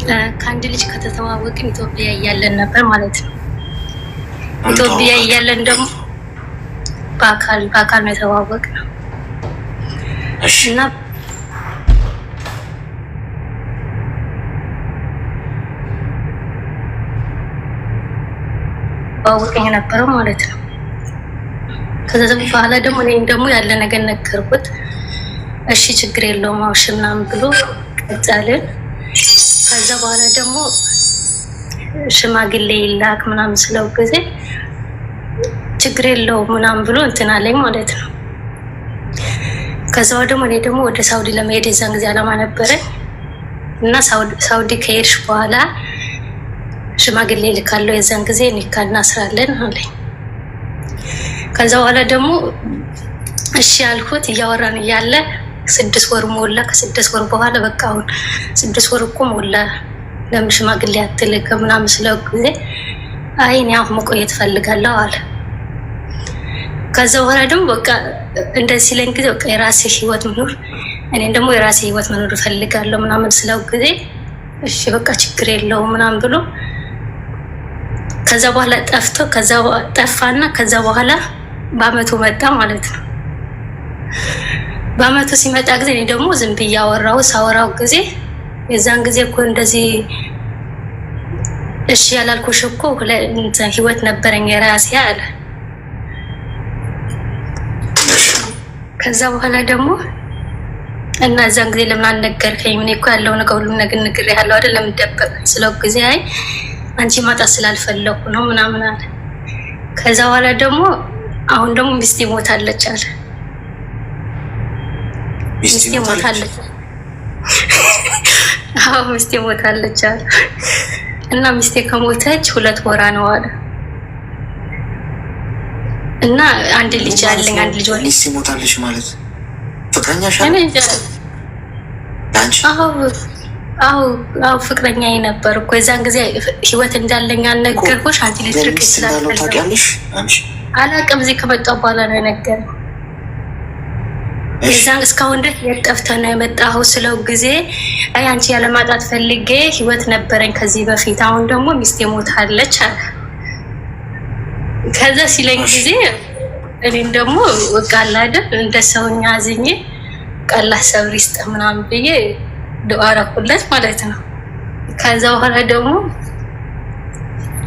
ከአንድ ልጅ ከተተዋወቅን ኢትዮጵያ እያለን ነበር ማለት ነው። ኢትዮጵያ እያለን ደግሞ በአካል ነው የተዋወቅነው እና ተዋወቅን የነበረው ማለት ነው። ከዛ በኋላ ደግሞ እኔም ደግሞ ያለ ነገር ነገርኩት። እሺ ችግር የለውም አውሽ ምናምን ብሎ ቀጠልን። ከዛ በኋላ ደግሞ ሽማግሌ ይላክ ምናምን ስለው ጊዜ ችግር የለውም ምናምን ብሎ እንትን አለኝ ማለት ነው። ከዛ ደግሞ እኔ ደግሞ ወደ ሳውዲ ለመሄድ የዛን ጊዜ አላማ ነበረኝ እና ሳውዲ ከሄድሽ በኋላ ሽማግሌ ልካለው የዛን ጊዜ ኒካ እናስራለን አለኝ። ከዛ በኋላ ደግሞ እሺ ያልኩት እያወራን እያለ 6 ወር ሞላ። ከ6 ወር በኋላ በቃ አሁን 6 ወር እኮ ሞላ ለምን ሽማግሌ አትልክም ምናምን ስለው ጊዜ አይ እኔ አሁን መቆየት ፈልጋለሁ አለ። ከዛ በኋላ ደግሞ በቃ እንደዚህ ሲለኝ ጊዜ በቃ የራሴ ህይወት መኖር እኔ ደግሞ የራሴ ህይወት መኖር እፈልጋለሁ ምናምን ስለው ጊዜ እሺ በቃ ችግር የለውም ምናምን ብሎ ከዛ በኋላ ጠፋና ከዛ በኋላ በአመቱ መጣ ማለት ነው። በአመቱ ሲመጣ ጊዜ እኔ ደግሞ ዝም ብዬ ሳወራው ጊዜ የዛን ጊዜ እኮ እንደዚህ እሺ ያላልኩሽ እኮ ህይወት ነበረኝ የራሴ አለ። ከዛ በኋላ ደግሞ እና እዛን ጊዜ ለምን አልነገርከኝም? እኔ እኮ ያለው ነገር ሁሉ ነገር ነግሬሃለሁ አይደል? ለምን ደበቀኝ ስለው ጊዜ አይ አንቺ ማጣት ስላልፈለኩ ነው ምናምን አለ። ከዛ በኋላ ደግሞ አሁን ደግሞ ሚስቴ ሞታለች አለ። ሚስቴ ሞታለች አዎ ሚስቴ ሞታለች አለ። እና ሚስቴ ከሞተች 2 ወራ ነው አለ። እና አንድ ልጅ አለኝ። አንድ ልጅ ወለደ። ሚስቴ ሞታለች ማለት ፍቅረኛሽ አለ? አዎ ፍቅረኛዬ ነበር እኮ የዛን ጊዜ ህይወት እንዳለኝ አልነገርኩሽ? አንቺ ልትርቅ ታውቂያለሽ? አላውቅም። እዚህ ከመጣሁ በኋላ ነው የነገረኝ። የዛን እስካሁን ድረስ የጠፍተህ ነው የመጣኸው ስለው ጊዜ አይ አንቺ ያለማጣት ፈልጌ ህይወት ነበረኝ ከዚህ በፊት፣ አሁን ደግሞ ሚስቴ ሞታለች አለ። ከዛ ሲለኝ ጊዜ እኔም ደግሞ ወቃላ አይደል እንደ ሰውኛ አዝኜ ቃላ ሰብር ይስጥህ ምናምን ብዬ ዱአ አደረኩለት ማለት ነው። ከዛ በኋላ ደግሞ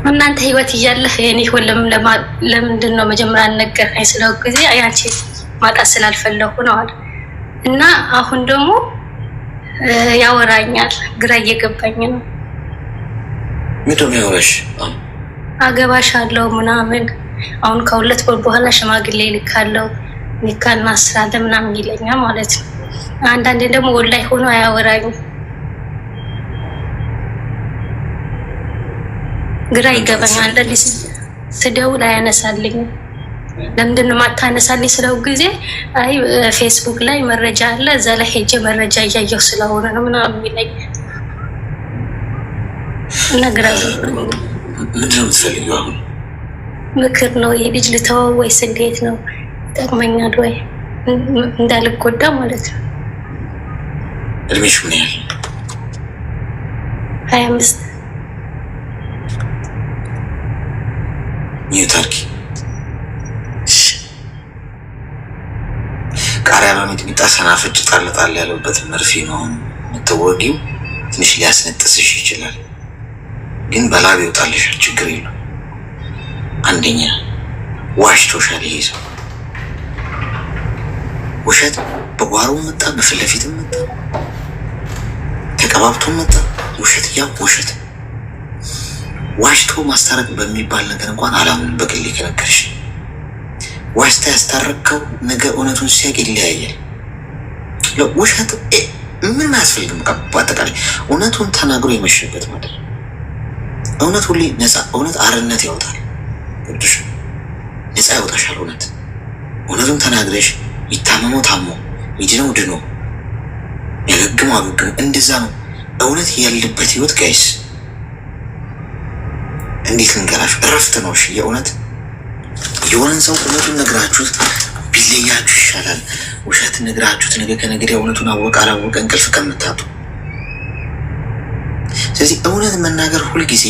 እናንተ ህይወት እያለህ የኔ ህይወት ለምንድን ነው መጀመሪያ አልነገርከኝ ስለው ጊዜ አይ አንቺ ማጣት ስላልፈለኩ ነው አለ። እና አሁን ደግሞ ያወራኛል፣ ግራ እየገባኝ ነው። ምንድን ነው ያወራሽ? አገባሻለሁ ምናምን አሁን ከ2 ወር በኋላ ሽማግሌ ልካለው ኒካ እናስራለን ምናምን ይለኛል ማለት ነው። አንዳንዴ ደግሞ ወላይ ሆኖ አያወራኝም፣ ግራ ይገባኛል። አንዳንዴ ስደውል አያነሳልኝም። ለምንድን ነው የማታነሳልኝ ስለው ጊዜ አይ ፌስቡክ ላይ መረጃ አለ እዛ ላይ ሄጄ መረጃ እያየሁ ስለሆነ ነው ምናምን ይለኝ እና ግራ ምንድን ነው የምትፈልጊው አሁን? ምክር ነው። ይሄ ልጅ ልተወው ወይስ እንዴት ነው? ይጠቅመኛል ወይ እንዳልጎዳ ማለት ነው። እድሜሽ ምን ያህል? 25 ኒውታርኪ ቃሪያ በሚጥሚጣ ሰናፍጭ ጣል ያለበት መርፌ ነው የምትወጊው። ትንሽ ሊያስነጥስሽ ይችላል፣ ግን በላብ ይወጣልሻል። ችግር የለው። አንደኛ ዋሽቶሻል። ይሄ ሰው ውሸት በጓሮ መጣ፣ በፊት ለፊትም መጣ፣ ተቀባብቶ መጣ። ውሸት ውሸት ዋሽቶ ማስታረቅ በሚባል ነገር እንኳን አላምን። በግሌ ከነገርሽ ዋሽታ ያስታረቅከው ነገር እውነቱን ሲያቅ ይለያያል። ውሸት ምን አያስፈልግም። በአጠቃላይ እውነቱን ተናግሮ የመሸበት ማለት ነው። እውነት ሁሌ ነፃ፣ እውነት አርነት ያወጣል። ቅዱስ ነፃ ያወጣሻል። እውነቱን ተናግረሽ ይታመመው ታሞ ይድነው ድኖ ያገግመው አገግሞ እንደዛ ነው እውነት ያለበት ህይወት። ጋይስ እንዴት ልንገራችሁ? እረፍት ነው። እሺ የእውነት የሆነን ሰው እውነቱን ነግራችሁት ቢለያችሁ ይሻላል። ውሸት ነግራችሁት ነገ ከነገ እውነቱን አወቀ አላወቀ እንቅልፍ ከምታጡ ስለዚህ እውነት መናገር ሁልጊዜ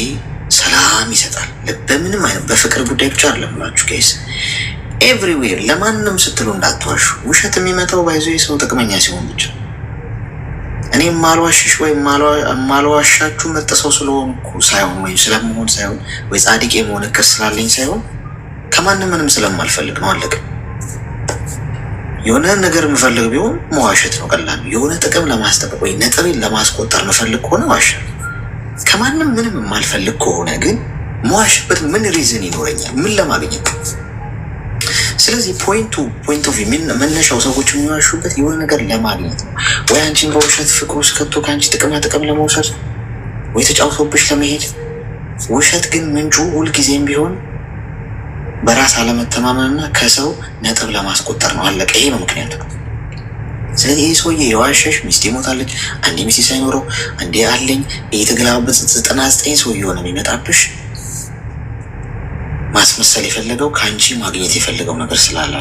ሰላም ይሰጣል። በምንም አይነት በፍቅር ጉዳይ ብቻ አይደለም ብላችሁ ጋይስ፣ ኤቭሪዌር ለማንም ስትሉ እንዳትዋሹ። ውሸት የሚመጣው ባይዞ የሰው ጥቅመኛ ሲሆን ብቻ። እኔ ማልዋሽሽ ወይም ማልዋሻችሁ ምርጥ ሰው ስለሆንኩ ሳይሆን ወይም ስለመሆን ሳይሆን ወይ ጻድቅ የመሆን እቅር ስላለኝ ሳይሆን ከማንም ምንም ስለማልፈልግ ነው። አለቀ። የሆነ ነገር የምፈልግ ቢሆን መዋሸት ነው ቀላል። የሆነ ጥቅም ለማስጠበቅ ወይ ነጥቤን ለማስቆጠር የምፈልግ ከሆነ ዋሻል። ከማንም ምንም የማልፈልግ ከሆነ ግን መዋሽበት ምን ሪዝን ይኖረኛል? ምን ለማግኘት? ስለዚህ ፖይንት ኦፍ መነሻው ሰዎች የሚዋሹበት የሆነ ነገር ለማግኘት ነው። ወይ አንቺን በውሸት ፍቅር ውስጥ ከቶ ከአንቺ ጥቅም ለመውሰድ ወይ ተጫውቶብሽ ለመሄድ። ውሸት ግን ምንጩ ሁልጊዜም ቢሆን በራስ አለመተማመንና ከሰው ነጥብ ለማስቆጠር ነው። አለቀ። ይሄ ነው ምክንያቱ። ስለዚህ ይህ ሰውዬ የዋሸሽ ሚስቴ ሞታለች፣ አንዴ ሚስቴ ሳይኖረው አንዴ አለኝ እየተገላበጥ 99 ሰው የሆነ የሚመጣብሽ ማስመሰል የፈለገው ከአንቺ ማግኘት የፈለገው ነገር ስላለ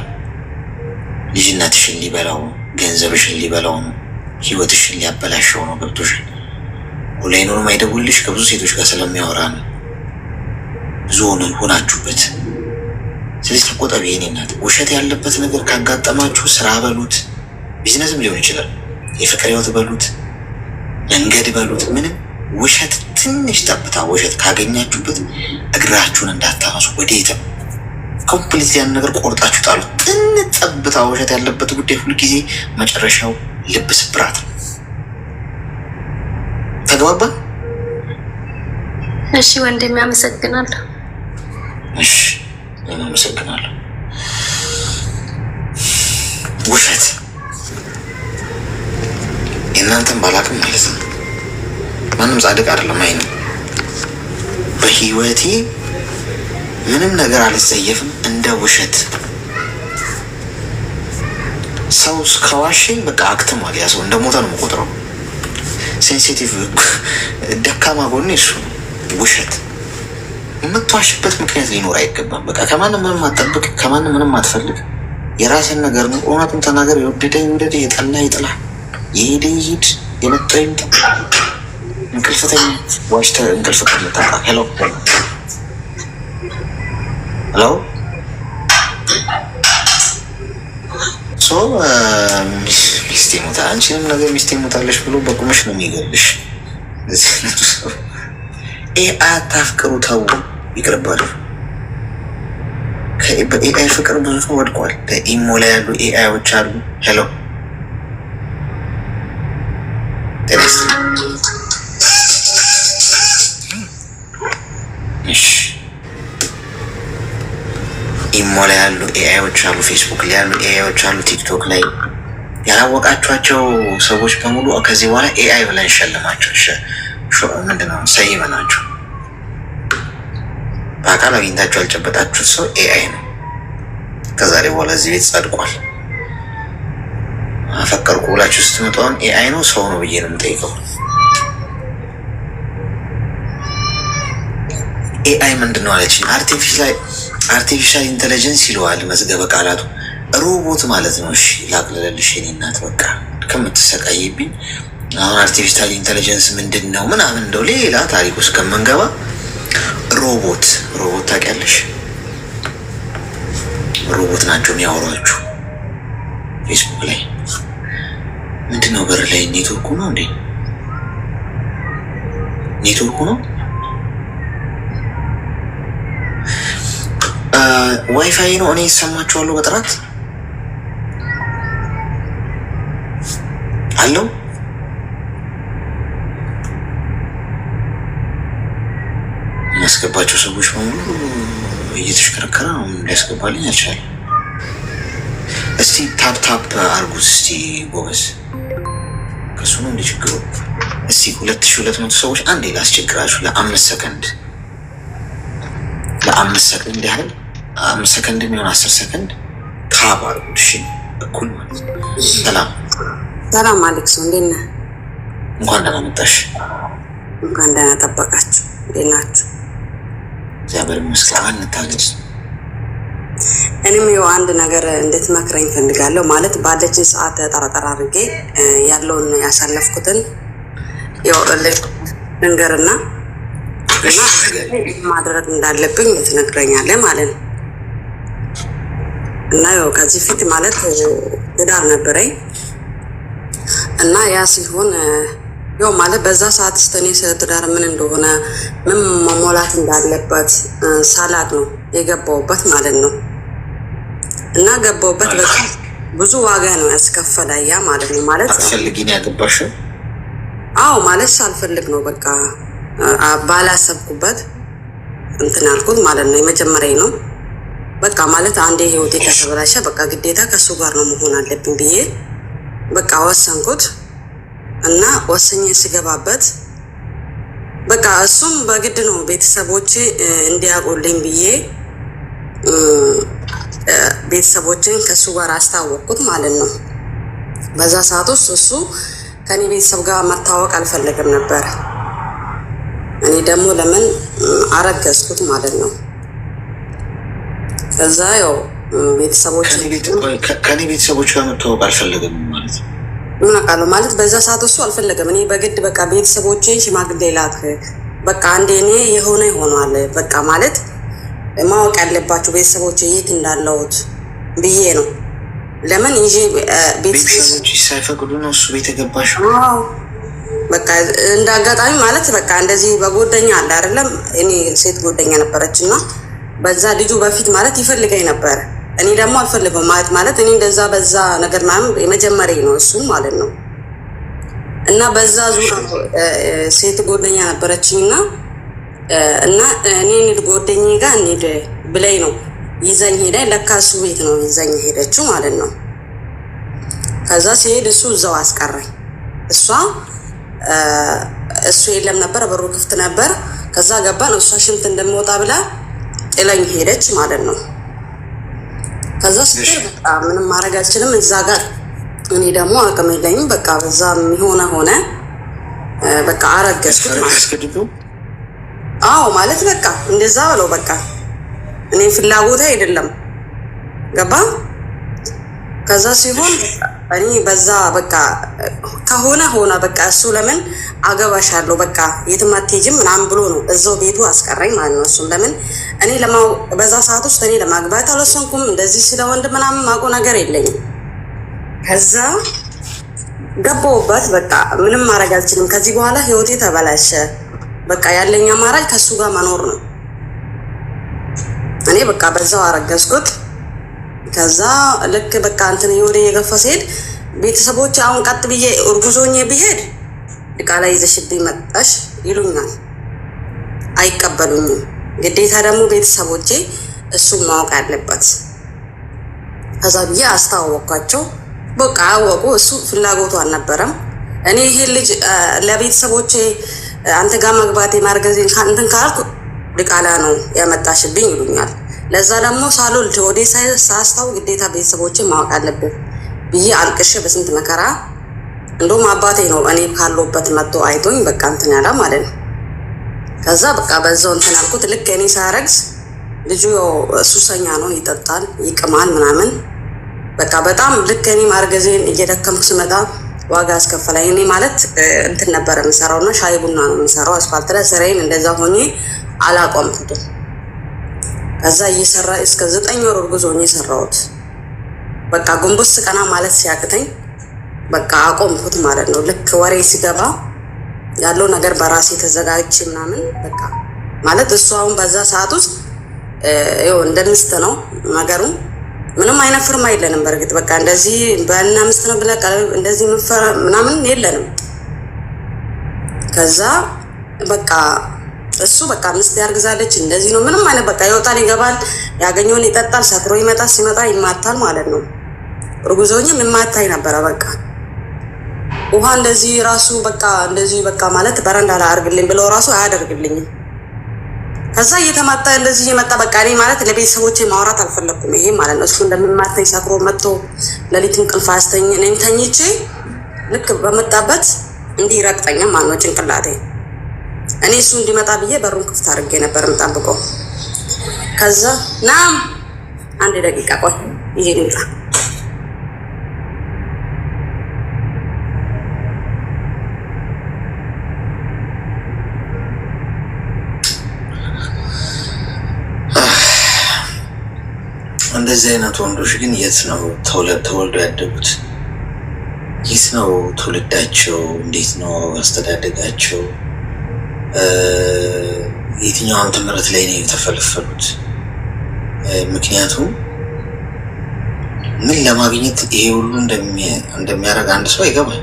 ልጅነትሽን ሊበላው፣ ገንዘብሽን ሊበላው ነው፣ ህይወትሽን ሊያበላሸው ነው። ገብቶሻል? ሁሌኑንም አይደውልሽ ከብዙ ሴቶች ጋር ስለሚያወራ ነው። ብዙ ሆናችሁበት። ስለዚህ ተቆጠቢ የኔ እናት። ውሸት ያለበት ነገር ካጋጠማችሁ ስራ በሉት፣ ቢዝነስም ሊሆን ይችላል፣ የፍቅር ህይወት በሉት፣ መንገድ በሉት፣ ምንም ውሸት ትንሽ ጠብታ ውሸት ካገኛችሁበት እግራችሁን እንዳታነሱ ወዴትም። ኮምፕሊት ያን ነገር ቆርጣችሁ ጣሉት። ትንሽ ጠብታ ውሸት ያለበት ጉዳይ ሁልጊዜ መጨረሻው ልብ ስብራት ነው። ተግባባን? እሺ ወንድሜ አመሰግናለሁ። እሺ አመሰግናለሁ። ውሸት የእናንተን ባላቅም ማለት ነው። ማንም ጻድቅ አይደለም። አይ ነው በህይወቴ ምንም ነገር አልጸየፍም እንደ ውሸት። ሰው ከዋሸኝ በቃ አክትሟል። ያ ሰው እንደ ሞተ ነው የምቆጥረው። ሴንሲቲቭ ደካማ ጎኔ እሱ ነው። ውሸት የምትዋሽበት ምክንያት ሊኖር አይገባም። በቃ ከማንም ምንም አትጠብቅ፣ ከማንም ምንም አትፈልግ። የራስን ነገር ነው። እውነቱን ተናገር። የወደደ ይውደድ፣ የጠላ ይጥላ፣ የሄደ ይሂድ፣ የመጣ ይምጣ። እንቅልፍተኛ ዋሽተህ እንቅልፍ ከምታጣ። ሄሎ ሚስቴ ሞታ፣ አንቺንም ነገር ሚስቴ ሞታለሽ ብሎ በቁምሽ ነው የሚገልሽ። አታፍቅሩ፣ ተው፣ ይቅርባሉ። በኤአይ ፍቅር ብዙ ሰው ወድቋል። በኢሞ ላይ ያሉ ኤአይዎች አሉ። ሄሎ ኢሞ ላይ ያሉ ኤአይዎች አሉ። ፌስቡክ ላይ ያሉ ኤአይዎች አሉ። ቲክቶክ ላይ ያላወቃቸኋቸው ሰዎች በሙሉ ከዚህ በኋላ ኤአይ ብለን እንሸልማቸው። ምንድነው ሰይመናቸው። በአካል አግኝታችሁ ያልጨበጣችሁት ሰው ኤአይ ነው። ከዛሬ በኋላ እዚህ ቤት ጸድቋል። አፈቀርኩ ብላችሁ ስትመጣውን ኤአይ ነው ሰው ነው ብዬ ነው የምጠይቀው። ኤአይ ምንድን ነው አለች። አርቲፊሻል ኢንቴሊጀንስ ይለዋል መዝገበ ቃላቱ። ሮቦት ማለት ነው። እሺ ላቅልልልሽ የኔ እናት፣ በቃ ከምትሰቃይብኝ። አሁን አርቲፊሻል ኢንቴሊጀንስ ምንድን ነው ምናምን እንደው ሌላ ታሪክ ውስጥ ከምንገባ ሮቦት ታውቂያለሽ? ሮቦት ናቸው የሚያወሯችሁ ፌስቡክ ላይ። ምንድን ነው በር ላይ ኔትወርኩ ነው እንዴ? ኔትወርኩ ነው። ዋይፋይ ነው። እኔ ይሰማችኋለሁ በጥራት አለው። የሚያስገባቸው ሰዎች በሙሉ እየተሽከረከረ ነው። ሊያስገባልኝ አልቻለም። እስቲ ታፕ አርጉት እስቲ ጎበዝ። ከሱ ነው እንደ ችግሩ። እስቲ 2200 ሰዎች አንዴ ላስቸግራችሁ ለ5 ሰከንድ ያህል 5 ሰከንድ የሚሆን 10 ሰከንድ ታፕ አርጉት። እሺ እኩል ማለት ነው። ሰላም አሌክስ፣ እንዴት ነህ? እንኳን ደህና መጣሽ። እንኳን ደህና ጠበቃችሁ። እንዴት ናችሁ? እግዚአብሔር ይመስገን። እንታገስ። እኔም ይኸው አንድ ነገር እንድትመክረኝ ፈልጋለሁ። ማለት ባለችን ሰዓት ጠራጠር አድርጌ ያለውን ያሳለፍኩትን ልንገርና እና ማድረግ እንዳለብኝ ትነግረኛለህ ማለት ነው። እና ያው ከዚህ ፊት ማለት ትዳር ነበረኝ እና ያ ሲሆን ያው ማለት በዛ ሰዓት ስተኔ ስለ ትዳር ምን እንደሆነ ምን መሞላት እንዳለበት ሳላቅ ነው የገባውበት ማለት ነው። እና ገባውበት በጣም ብዙ ዋጋ ነው ያስከፈለ ያ ማለት ነው። ማለት አትፈልጊኝ ያገባሽ? አዎ ማለት ሳልፈልግ ነው በቃ ባላሰብኩበት እንትን አልኩት ማለት ነው። የመጀመሪያ ነው በቃ ማለት አንዴ ህይወቴ ከተበላሸ በቃ ግዴታ ከሱ ጋር ነው መሆን አለብኝ ብዬ በቃ ወሰንኩት እና ወሰኜ ስገባበት በቃ እሱም በግድ ነው ቤተሰቦቼ እንዲያውቁልኝ ብዬ ቤተሰቦቼን ከሱ ጋር አስታወቅኩት ማለት ነው። በዛ ሰዓት ውስጥ እሱ ከኔ ቤተሰብ ጋር መታወቅ አልፈለግም ነበር። እኔ ደግሞ ለምን አረገዝኩት ማለት ነው። ከዛ ያው ቤተሰቦች ከኔ ቤተሰቦች ጋር መታወቅ አልፈለግም ማለት ነው። ምን አውቃለሁ ማለት በዛ ሰዓት እሱ አልፈለገም። እኔ በግድ በቃ ቤተሰቦቼን ሽማግሌ ላክ በቃ አንዴ እኔ የሆነ ይሆናል በቃ ማለት ማወቅ ያለባቸው ቤተሰቦቼ የት እንዳለሁት ብዬ ነው። ለምን ይዤ ቤተሰቦች ሳይፈቅዱ ነው እሱ ቤት የገባሽ? በቃ እንደ አጋጣሚ ማለት በቃ እንደዚህ በጎደኛ አለ አይደለም። እኔ ሴት ጎደኛ ነበረች እና በዛ ልጁ በፊት ማለት ይፈልገኝ ነበር። እኔ ደግሞ አልፈልገውም ማለት እኔ እንደዛ በዛ ነገር ማለት የመጀመሪያ ነው እሱ ማለት ነው። እና በዛ ዙር ሴት ጎደኛ ነበረችኝ እና እኔ ጎደኛዬ ጋር እንሂድ ብለኝ ነው ይዘኝ ሄደ። ለካ እሱ ቤት ነው ይዘኝ ሄደችው ማለት ነው። ከዛ ሲሄድ እሱ እዛው አስቀረኝ። እሱ የለም ነበር፣ በሩ ክፍት ነበር። ከዛ ገባን። እሷ ሽንት እንደምወጣ ብላ ጥለኝ ሄደች ማለት ነው። ከዛ ስትል በቃ ምንም ማድረግ አልችልም እዛ ጋር። እኔ ደግሞ አቅም የለኝም በቃ በዛ ሆነ በቃ አረገዝኩት ማለት ነው። አዎ ማለት በቃ እንደዛ ብለው በቃ እኔ ፍላጎት አይደለም ገባ። ከዛ ሲሆን እኔ በዛ በቃ ከሆነ በቃ እሱ ለምን አገባሻለሁ በቃ የትም አትሄጂም ምናምን ብሎ ነው እዛው ቤቱ አስቀረኝ ማለት ነው። እሱም ለምን እኔ በዛ ሰዓት ውስጥ እኔ ለማግባት አልወሰንኩም። እንደዚህ ስለ ወንድ ምናምን ማውቀው ነገር የለኝም። ከዛ ገባሁበት በቃ ምንም ማድረግ አልችልም። ከዚህ በኋላ ህይወቴ ተበላሸ። በቃ ያለኝ አማራጭ ከሱ ጋር መኖር ነው። እኔ በቃ በዛው አረገዝኩት። ከዛ ልክ በቃ እንትን ህይወቴ የገፋ ሲሄድ ቤተሰቦች አሁን ቀጥ ብዬ እርጉዞኜ ብሄድ ቃላ ይዘሽብኝ መጣሽ ይሉኛል፣ አይቀበሉኝም። ግዴታ ደግሞ ቤተሰቦቼ እሱን ማወቅ አለበት። ከዛ ብዬ አስተዋወቅኳቸው። በቃ አወቁ። እሱ ፍላጎቱ አልነበረም። እኔ ይሄ ልጅ ለቤተሰቦቼ አንተ ጋር መግባቴ ማርገዜን እንትን ካልኩ ድቃላ ነው ያመጣሽብኝ ይሉኛል። ለዛ ደግሞ ሳልወልድ ወደ ሳስታው ግዴታ ቤተሰቦችን ማወቅ አለብን ብዬ አልቅሼ በስንት መከራ እንደውም አባቴ ነው እኔ ካለሁበት መጥቶ አይቶኝ በቃ እንትን ያለ ማለት ነው። ከዛ በቃ በዛው እንትን አልኩት። ልክ እኔ ሳረግዝ ልጁ ሱሰኛ ነው፣ ይጠጣል፣ ይቅማል ምናምን በቃ በጣም ልክ እኔ ማርገዜን እየደከምኩ ስመጣ ዋጋ አስከፈለኝ። እኔ ማለት እንትን ነበር የምሰራውና ሻይ ቡና ነው የምሰራው አስፋልት ላይ ስራዬን እንደዛ ሆኜ አላቆምኩትም። ከዛ እየሰራ እስከ 9 ወር እርጉዝ ሆኜ ሰራሁት። በቃ ጎንበስ ቀና ማለት ሲያቅተኝ በቃ አቆምኩት ማለት ነው። ልክ ወሬ ሲገባ ያለው ነገር በራሴ ተዘጋጅቼ ምናምን በቃ ማለት እሱ አሁን በዛ ሰዓት ውስጥ ይኸው እንደ ሚስት ነው ነገሩ። ምንም አይነት ፍርማ የለንም። በእርግጥ በቃ እንደዚህ ባልና ሚስት ነው ብለህ እንደዚህ ምናምን የለንም። ከዛ በቃ እሱ በቃ ሚስት ያርግዛለች እንደዚህ ነው ምንም አይነት በቃ ይወጣል ይገባል፣ ያገኘውን ይጠጣል፣ ሰክሮ ይመጣል፣ ሲመጣ ይማታል ማለት ነው። እርጉዞኝም ይማታኝ ነበረ። በቃ ውሃ እንደዚህ ራሱ በቃ እንደዚህ በቃ ማለት በረንዳ ላይ አርግልኝ ብለው ራሱ አያደርግልኝም። ከዛ እየተማታ እንደዚህ እየመጣ በቃ እኔ ማለት ለቤተሰቦቼ ማውራት አልፈለኩም። ይሄ ማለት ነው እሱ እንደሚማታኝ ሰክሮ መጥቶ ለሊት እንቅልፍ አስተኝ እኔም ተኝቼ ልክ በመጣበት እንዲህ ረግጠኛም ማለት ነው ጭንቅላቴ። እኔ እሱ እንዲመጣ ብዬ በሩን ክፍት አድርጌ ነበር የምጠብቀው። ከዛ ናም አንድ ደቂቃ ቆይ ይሄ ልምጣ። እንደዚህ አይነት ወንዶች ግን የት ነው ተወልደው ያደጉት? የት ነው ትውልዳቸው? እንዴት ነው አስተዳደጋቸው? የትኛው ዓመተ ምህረት ላይ ነው የተፈለፈሉት? ምክንያቱም ምን ለማግኘት ይሄ ሁሉ እንደሚያደርግ አንድ ሰው ይገባል።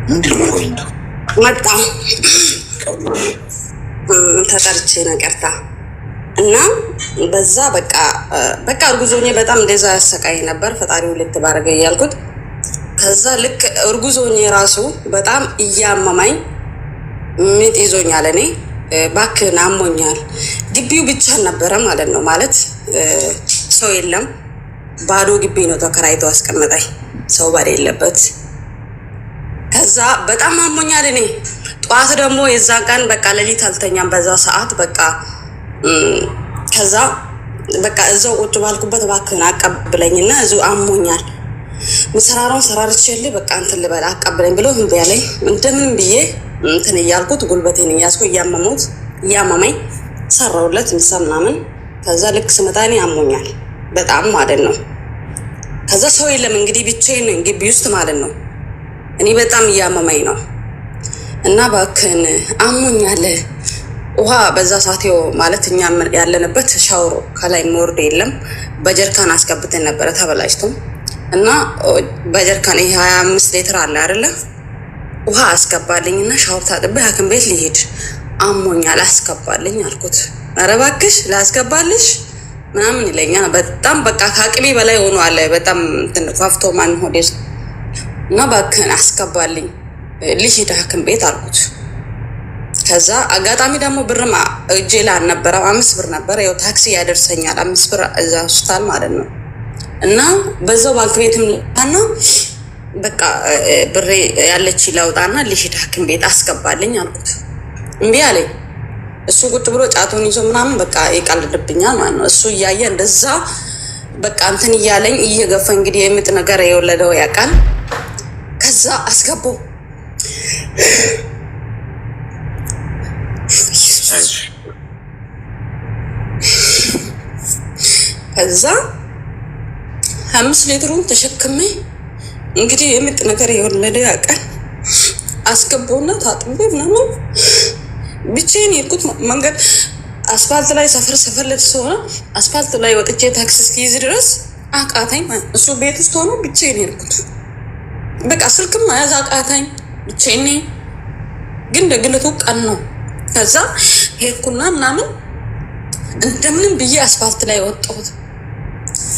ምንድን ነው ፖይንቱ? መጣ ተጠርቼ ነገርታ እና በዛ በቃ እርጉዞኜ በጣም እንደዛ ያሰቃይ ነበር። ፈጣሪው ልክ ባረገ እያልኩት ከዛ ልክ እርጉዞኜ ራሱ በጣም እያመማኝ ምጥ ይዞኛል። እኔ ባክን አሞኛል። ግቢው ብቻ ነበረ ማለት ነው። ማለት ሰው የለም፣ ባዶ ግቢ ነው ተከራይቶ አስቀመጠኝ፣ ሰው በሌለበት። ከዛ በጣም አሞኛል እኔ። ጠዋት ደግሞ የዛ ቀን በቃ ሌሊት አልተኛም በዛ ሰዓት በቃ ከዛ በቃ እዛው ቁጭ ባልኩበት እባክህን አቀብለኝና እዚሁ አሞኛል ምሰራራውን ሰራርቼልህ በቃ እንትን ልበል አቀብለኝ ብሎ እምቢ አለኝ። እንደምን ብዬ እንትን እያልኩት ጉልበቴን እያስኩ እያመመኝ ሰራውለት ምሳ ምናምን። ከዛ ልክ ስመጣ እኔ አሞኛል በጣም ማለት ነው። ከዛ ሰው የለም እንግዲህ ብቻዬን ነኝ ግቢ ውስጥ ማለት ነው። እኔ በጣም እያመመኝ ነው እና እባክህን አሞኛል ውሃ በዛ ሰዓት ማለት እኛ ያለንበት ሻወር ከላይ መወርድ የለም። በጀርካን አስገብተን ነበረ ተበላሽቶ እና በጀርካን 25 ሊትር አለ አይደለ? ውሃ አስገባልኝ እና ሻወር ታጥቤ ሐኪም ቤት ልሄድ አሞኛል አስገባልኝ አልኩት። ኧረ እባክሽ ላስገባልሽ ምናምን ይለኛል። በጣም በቃ ከአቅሜ በላይ ሆኗል። በጣም ፋፍቶ ማን ሆዴስ እና እባክህን አስገባልኝ ልሂድ ሐኪም ቤት አልኩት። ከዛ አጋጣሚ ደግሞ ብርም እጄ ላይ አልነበረም። 5 ብር ነበር። ያው ታክሲ ያደርሰኛል 5 ብር እዛ ሆስፒታል ማለት ነው። እና በዛው ባንክ ቤትም እና በቃ ብሬ ያለች ላውጣና ልሂድ ሐኪም ቤት አስገባልኝ አልኩት። እምቢ አለኝ። እሱ ቁጭ ብሎ ጫቱን ይዞ ምናምን በቃ ይቀልድብኛል ማለት ነው። እሱ እያየ እንደዛ በቃ እንትን እያለኝ እየገፋ እንግዲህ የምጥ ነገር የወለደው ያውቃል። ከዛ አስገባው። ከዛ 5 ሊትሩን ተሸክሜ እንግዲህ የምጥ ነገር የወለደ ያውቃል አስገባውና ታጥቤ ምናምን ብቻዬን የሄድኩት መንገድ አስፋልት ላይ ሰፈር ስለሆነ አስፋልት ላይ ወጥቼ ታክሲ እስኪይዝ ድረስ አቃተኝ። እሱ ቤት ውስጥ ሆኖ ብቻዬን ሄድኩት። በቃ ስልክም መያዝ አቃተኝ ብቻዬን። ግን ደግነቱ ቀን ነው። ከዛ ሄድኩና ምናምን እንደምንም ብዬ አስፋልት ላይ ወጣሁት።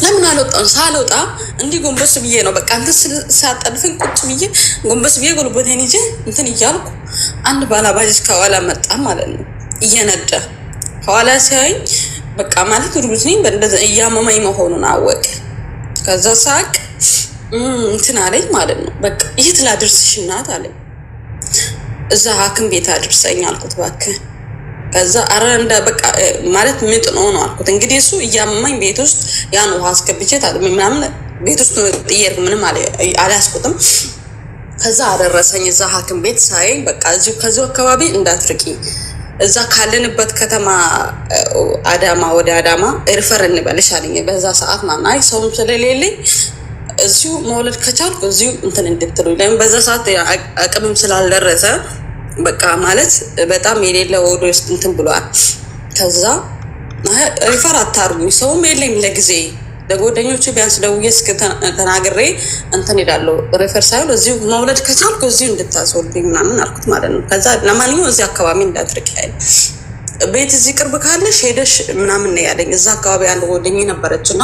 ለምን አልወጣሁም? ሳልወጣ እንዲህ ጎንበስ ብዬ ነው በቃ እንትን ሳጠልፈኝ ቁጭ ብዬ ጎንበስ ብዬ ጉልበቴን ይዤ እንትን እያልኩ አንድ ባላባጅ ከኋላ መጣ ማለት ነው እየነዳ። ከኋላ ሲያየኝ በቃ ማለት እርጉዝ ነኝ በእንደዚያ እያመመኝ መሆኑን አወቀ። ከዛ ሳቅ እንትን አለኝ ማለት ነው። በቃ የት ላድርስሽ እናት አለኝ። እዛ ሐኪም ቤት አድርሰኝ አልኩት እባክህ። ከዛ አረ እንደ በቃ ማለት ምጥ ነው አልኩት። እንግዲህ እሱ እያመመኝ ቤት ውስጥ ያን ውሃ አስገብቼ ታጥሜ ምናምን ቤት ውስጥ ጥየርኩ ምንም አልያዝኩትም። ከዛ አደረሰኝ እዛ ሐኪም ቤት ሳይኝ በቃ እዚሁ ከዚሁ አካባቢ እንዳትርቂ እዛ ካለንበት ከተማ አዳማ ወደ አዳማ ሪፈር እንበልሽ አለኝ። በዛ ሰዓት ማለት አይ ሰውም ስለሌለኝ እዚሁ መውለድ ከቻልኩ እዚሁ እንትን እንድትሉ ለምን በዛ ሰዓት አቅምም ስላልደረሰ በቃ ማለት በጣም የሌለ ወዶ ውስጥ እንትን ብሏል። ከዛ ሪፈር አታርጉኝ ሰውም የለኝም ለጊዜ ለጓደኞቼ ቢያንስ ደውዬ እስከ ተናግሬ እንትን ሄዳለሁ ሪፈር ሳይሆን እዚሁ መውለድ ከቻልኩ እዚሁ እንድታስወልዱኝ ምናምን አልኩት ማለት ነው። ከዛ ለማንኛውም እዚህ አካባቢ እንዳትርቂ ያለ ቤት እዚህ ቅርብ ካለሽ ሄደሽ ምናምን ነው ያለኝ። እዛ አካባቢ ያለ ጓደኛዬ ነበረችና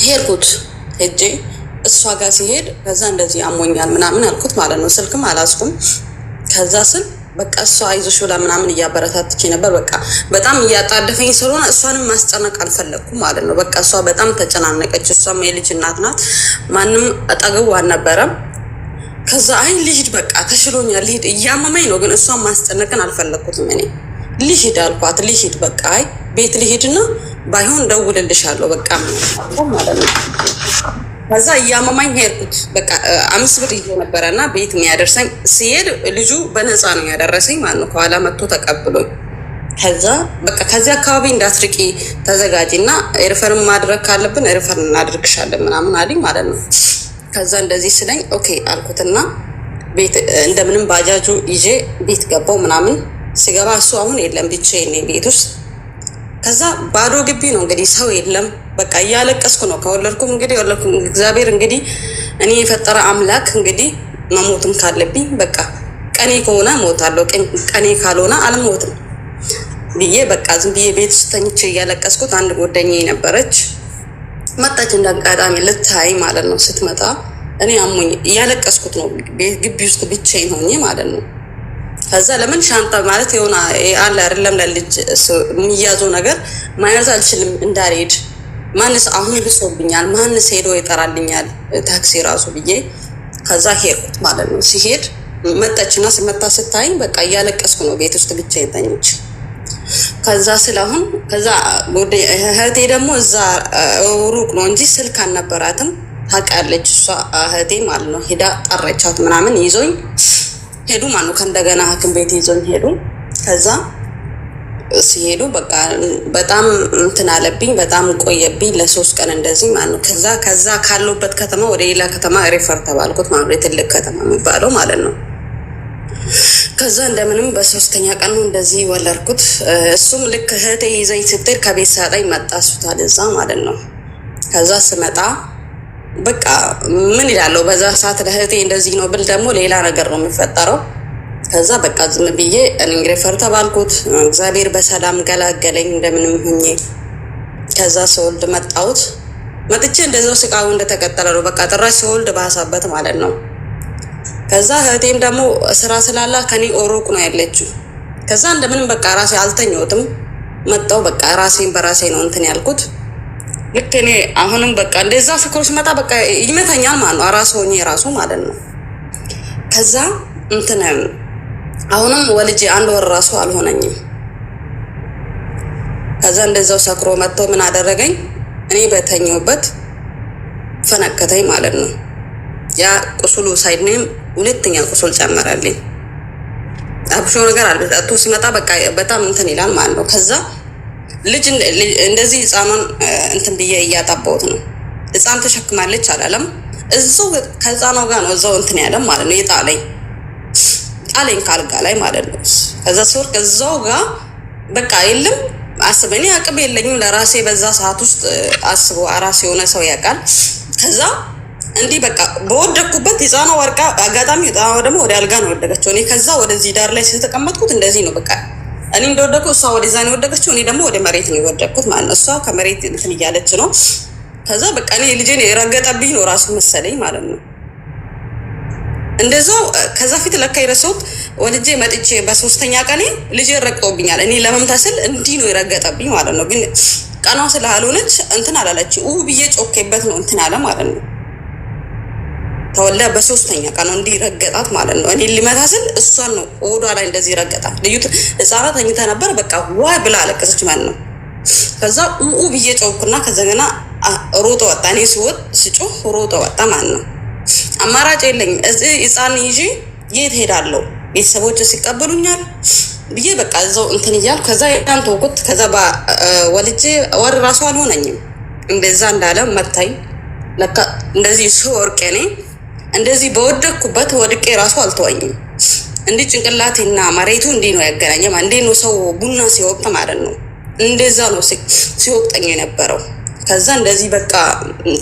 ሄድኩት። ሄጄ እሷ ጋር ሲሄድ ከዛ እንደዚህ አሞኛል ምናምን አልኩት ማለት ነው። ስልክም አላስኩም። ከዛ ስል በቃ እሷ አይዞሽ ብላ ምናምን እያበረታትቼ ነበር። በቃ በጣም እያጣደፈኝ ስለሆነ እሷንም ማስጨነቅ አልፈለኩም ማለት ነው። በቃ እሷ በጣም ተጨናነቀች። እሷም የልጅ እናት ናት። ማንም አጠገቡ አልነበረም። ከዛ አይ ልሂድ በቃ ተሽሎኛል ልሂድ እያመመኝ ነው፣ ግን እሷን ማስጨነቅን አልፈለኩትም። እኔ ልሂድ አልኳት። ልሂድ በቃ አይ ቤት ልሂድና ባይሆን ደውልልሻለሁ በቃ ማለት ነው። ከዛ እያመመኝ ሄድኩት። በቃ 5 ብር ይዞ ነበረና ቤት የሚያደርሰኝ ሲሄድ ልጁ በነፃ ነው ያደረሰኝ ማለት ነው። ከኋላ መጥቶ ተቀብሎኝ ከዛ በቃ ከዚህ አካባቢ እንዳትርቂ ተዘጋጂና ሪፈር ማድረግ ካለብን ሪፈር እናድርግሻለን ምናምን አለኝ ማለት ነው። ከዛ እንደዚህ ስለኝ ኦኬ አልኩትና ቤት እንደምንም ባጃጁ ይዤ ቤት ገባው ምናምን። ሲገባ እሱ አሁን የለም ብቻዬን ነኝ ቤት ውስጥ። ከዛ ባዶ ግቢ ነው እንግዲህ ሰው የለም። በቃ እያለቀስኩ ነው። ከወለድኩም እንግዲህ ወለድኩም። እግዚአብሔር እንግዲህ እኔ የፈጠረ አምላክ እንግዲህ መሞትም ካለብኝ በቃ ቀኔ ከሆነ ሞታለሁ፣ ቀኔ ካልሆነ አልሞትም ብዬ በቃ ዝም ብዬ ቤት ውስጥ ተኝቼ እያለቀስኩት አንድ ጓደኛዬ ነበረች መጣች፣ እንዳጋጣሚ ልታይ ማለት ነው። ስትመጣ እኔ አሞኝ እያለቀስኩት ነው ግቢ ውስጥ ብቻዬን ሆኜ ማለት ነው። ከዛ ለምን ሻንጣ ማለት የሆነ አለ አይደለም ለልጅ የሚያዘው ነገር ማያዝ አልችልም እንዳልሄድ ማንስ አሁን ብሶብኛል፣ ማንስ ሄዶ ይጠራልኛል ታክሲ ራሱ ብዬ ከዛ ሄድኩት ማለት ነው። ሲሄድ መጣችና ስመጣ ስታይኝ በቃ እያለቀስኩ ነው ቤት ውስጥ ብቻዬን ተኝቼ። ከዛ ስለአሁን ከዛ እህቴ ደግሞ እዛ ሩቅ ነው እንጂ ስልክ አልነበራትም ታውቃለች እሷ እህቴ ማለት ነው። ሄዳ ጠረቻት ምናምን ይዞኝ ሄዱ ማለት ነው። ከእንደገና ሐኪም ቤት ይዞኝ ሄዱ። ከዛ ሲሄዱ በቃ በጣም እንትን አለብኝ፣ በጣም ቆየብኝ ለ3 ቀን እንደዚህ ማለት ነው። ከዛ ካለሁበት ከተማ ወደ ሌላ ከተማ ሪፈር ተባልኩት ማለት ነው። የትልቅ ከተማ የሚባለው ማለት ነው። ከዛ እንደምንም በ3ኛ ቀን ነው እንደዚህ ወለድኩት። እሱም ልክ እህቴ ይዘኝ ስትሄድ ከቤት ሳጣኝ መጣ ሱታል እዛ ማለት ነው። ከዛ ስመጣ በቃ ምን ይላለው በዛ ሰዓት ለእህቴ እንደዚህ ነው ብል ደግሞ ሌላ ነገር ነው የሚፈጠረው። ከዛ በቃ ዝም ብዬ ሪፈር ተባልኩት። እግዚአብሔር በሰላም ገላገለኝ እንደምንም ሁኜ። ከዛ ስወልድ መጣሁት። መጥቼ እንደዛው ስቃው እንደተቀጠለ ነው። በቃ ጥራሽ ስወልድ ባሳበት ማለት ነው። ከዛ እህቴም ደግሞ ስራ ስላላ ከኔ ሩቅ ነው ያለችው። ከዛ እንደምንም በቃ ራሴ አልተኛሁትም መጣሁ። በቃ ራሴን በራሴ ነው እንትን ያልኩት። ልክ እኔ አሁንም በቃ እንደዛ ፍቅሮች መጣ በቃ ይመታኛል ማለት ነው። አራስ ሆኜ ራሱ ማለት ነው። ከዛ እንትን አሁንም ወልጄ 1 ወር ራሱ አልሆነኝም። ከዛ እንደዛው ሰክሮ መጥቶ ምን አደረገኝ? እኔ በተኛሁበት ፈነከተኝ ማለት ነው። ያ ቁስሉ ሳይድንም 2ኛ ቁስል ጨመረልኝ። አብሾ ነገር አልበጣቶ ሲመጣ በቃ በጣም እንትን ይላል ማለት ነው። ከዛ ልጅ እንደዚህ ህፃኗን እንትን ብዬ እያጣባሁት ነው። ህፃን ተሸክማለች አላለም። እዛው ከህፃኗ ጋር ነው እዛው እንትን ያለም ማለት ነው። ጣለኝ ካልጋ ላይ ማለት ነው። ከዛ ሲወርቅ እዛው ጋር በቃ የለም አስበኔ አቅም የለኝም ለራሴ በዛ ሰዓት ውስጥ አስቦ አራስ የሆነ ሰው ያውቃል። ከዛ እንዲህ በቃ በወደኩበት ህፃኗ ወርቃ አጋጣሚ ህፃኗ ደግሞ ወደ አልጋ ነው ወደቀችው። እኔ ከዛ ወደዚህ ዳር ላይ ስለተቀመጥኩት እንደዚህ ነው በቃ እኔ እንደወደኩ እሷ ወደዛ ነው ወደቀችው፣ እኔ ደግሞ ወደ መሬት ነው የወደኩት ማለት ነው። እሷ ከመሬት እንትን እያለች ነው። ከዛ በቃ እኔ ልጄን የረገጠብኝ ነው ራሱ መሰለኝ ማለት ነው። እንደዛው ከዛ ፊት ለካ የረሳሁት ወልጄ መጥቼ በ3ኛ ቀኔ ልጄ ረግጦብኛል። እኔ ለመምታት ስል እንዲህ ነው የረገጠብኝ ማለት ነው። ግን ቀኗ ስላልሆነች እንትን አላለች ብዬ ጮኬበት ነው እንትን አለ ማለት ነው። ተወልዳ በ3ኛ ቀን እንዲህ ረገጣት ማለት ነው። እኔ ሊመታ ስል እሷን ነው ወዷ ላይ እንደዚህ ረገጣት። ልዩት ህፃናት ተኝታ ነበር። በቃ ዋይ ብላ አለቀሰች ማለት ነው። ከዛ ብዬ ጮኩና ከዛ ገና ሮጦ ወጣ። እኔ ስጮህ ሮጦ ወጣ ማለት ነው። አማራጭ የለኝም። እዚህ ህፃን ይዤ የት ሄዳለሁ? ቤተሰቦች ሲቀበሉኛል ብዬ በቃ እዛው እንትን እያልኩ ከዛ ያን ተውኩት። ከዛ ወልጄ ወር ራሱ አልሆነኝም እንደዛ እንዳለ መታኝ። ለካ እንደዚህ ስወርቅ እኔ እንደዚህ በወደኩበት ወድቄ ራሱ አልተወኝም። እንዲህ ጭንቅላቴና መሬቱ እንዲህ ነው ያገናኘማ። እንዴት ነው ሰው ቡና ሲወቅጥ ማለት ነው። እንደዛ ነው ሲወቅጠኝ የነበረው። ከዛ እንደዚህ በቃ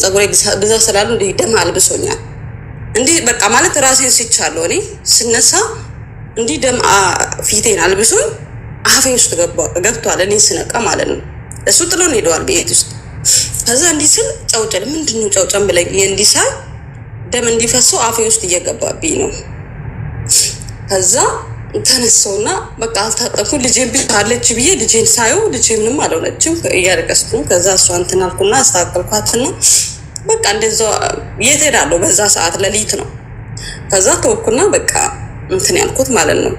ፀጉሬ ብዛ ስላሉ እንዲህ ደም አልብሶኛል። እንዲህ በቃ ማለት ራሴን ስቻለሁ። እኔ ስነሳ እንዲህ ደም ፊቴን አልብሶኝ አፌ ውስጥ ገብቷል። እኔ ስነቃ ማለት ነው። እሱ ጥሎን ሄደዋል ቤት ውስጥ። ከዛ እንዲህ ስል ጨውጨል ምንድነው ጨውጨም ብለኝ እንዲህ ሳይ ደም እንዲፈሰው አፌ ውስጥ እየገባብኝ ነው። ከዛ ተነሳውና በቃ አልታጠብኩ ልጄን ብታለች ብዬ ልጄን ሳየው ልጄ ምንም አልሆነችም እያለቀስኩ። ከዛ እሷ እንትን አልኩና አስተካከልኳትና በቃ እንደዛው የት ሄዳለሁ በዛ ሰዓት ሌሊት ነው። ከዛ ተወኩና በቃ እንትን ያልኩት ማለት ነው።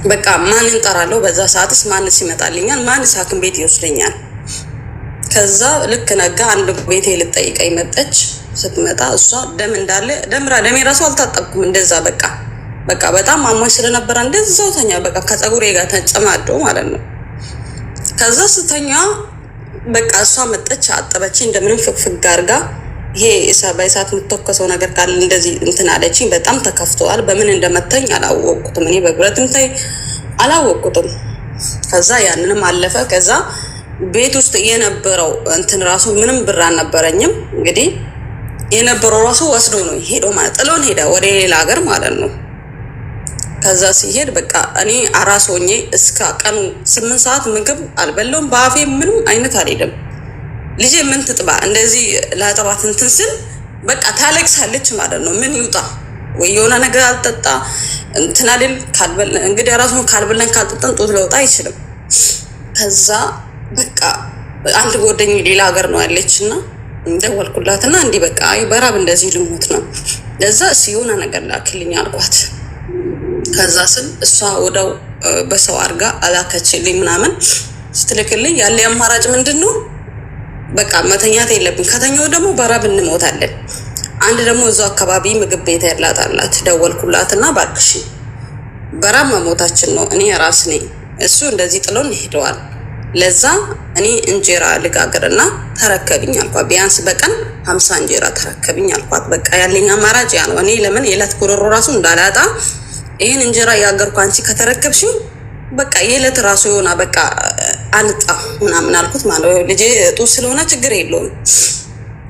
በቃ ማን እንጠራለሁ በዛ ሰዓትስ ማንስ ይመጣልኛል? ማንስ ሐኪም ቤት ይወስደኛል? ከዛ ልክ ነጋ። አንድ ቤቴ ልጠይቀኝ መጣች። ስትመጣ እሷ ደም እንዳለ ደሜ ራሱ አልታጠብኩም። እንደዛ በቃ በቃ በጣም አሞኝ ስለነበረ እንደዛው ተኛ። በቃ ከፀጉሬ ጋር ተጨማዶ ማለት ነው። ከዛ ስተኛ በቃ እሷ መጠች አጠበች እንደምንም ፍግፍግ አድርጋ ይሄ በእሳት የምትተኮሰው ነገር ካለ እንደዚህ እንትን አለችኝ። በጣም ተከፍተዋል። በምን እንደመታኝ አላወቅኩትም። እኔ በብረት እንታይ አላወቅኩትም። ከዛ ያንንም አለፈ። ከዛ ቤት ውስጥ የነበረው እንትን ራሱ ምንም ብር አልነበረኝም። እንግዲህ የነበረው ራሱ ወስዶ ነው ሄዶ ማለት ጥሎን ሄደ ወደ ሌላ ሀገር ማለት ነው። ከዛ ሲሄድ በቃ እኔ አራስ ሆኜ እስከ ቀኑ 8 ሰዓት ምግብ አልበላሁም። በአፌ ምንም አይነት አልሄደም። ልጄ ምን ትጥባ እንደዚህ ላጠባት እንትን ስል በቃ ታለቅሳለች ማለት ነው። ምን ይውጣ ወይ የሆነ ነገር አልጠጣ እንትን አይደል ካልበል እንግዲህ ራሱ ካልበላን ካልጠጣን ጡት ለውጣ አይችልም። ከዛ በቃ አንድ ጓደኛዬ ሌላ ሀገር ነው ያለችና ደወልኩላትና እንዲህ በቃ አይ በራብ እንደዚህ ልሞት ነው ለዛ ሲሆነ ነገር ላክልኝ አልኳት። ከዛ ስል እሷ ወዳው በሰው አርጋ አላከችልኝ ምናምን ስትልክልኝ ያለ አማራጭ ምንድነው በቃ መተኛት የለብን ከተኛው ደግሞ በራብ እንሞታለን። አንድ ደግሞ እዛው አካባቢ ምግብ ቤት ያላጣላት ደወልኩላትና ባክሽ በራብ መሞታችን ነው እኔ ራስ ነኝ እሱ እንደዚህ ጥሎን ሄደዋል። ለዛ እኔ እንጀራ ልጋግርና ተረከብኝ አልኳት። ቢያንስ በቀን 50 እንጀራ ተረከብኝ አልኳት። በቃ ያለኝ አማራጭ ያ ነው። እኔ ለምን የዕለት ጉሮሮ ራሱ እንዳላጣ ይሄን እንጀራ ያገርኩ አንቺ ከተረከብሽ በቃ የዕለት ራሱ የሆነ በቃ አልጣ ምናምን አልኩት ማለት ነው። ልጄ ጡት ስለሆነ ችግር የለውም።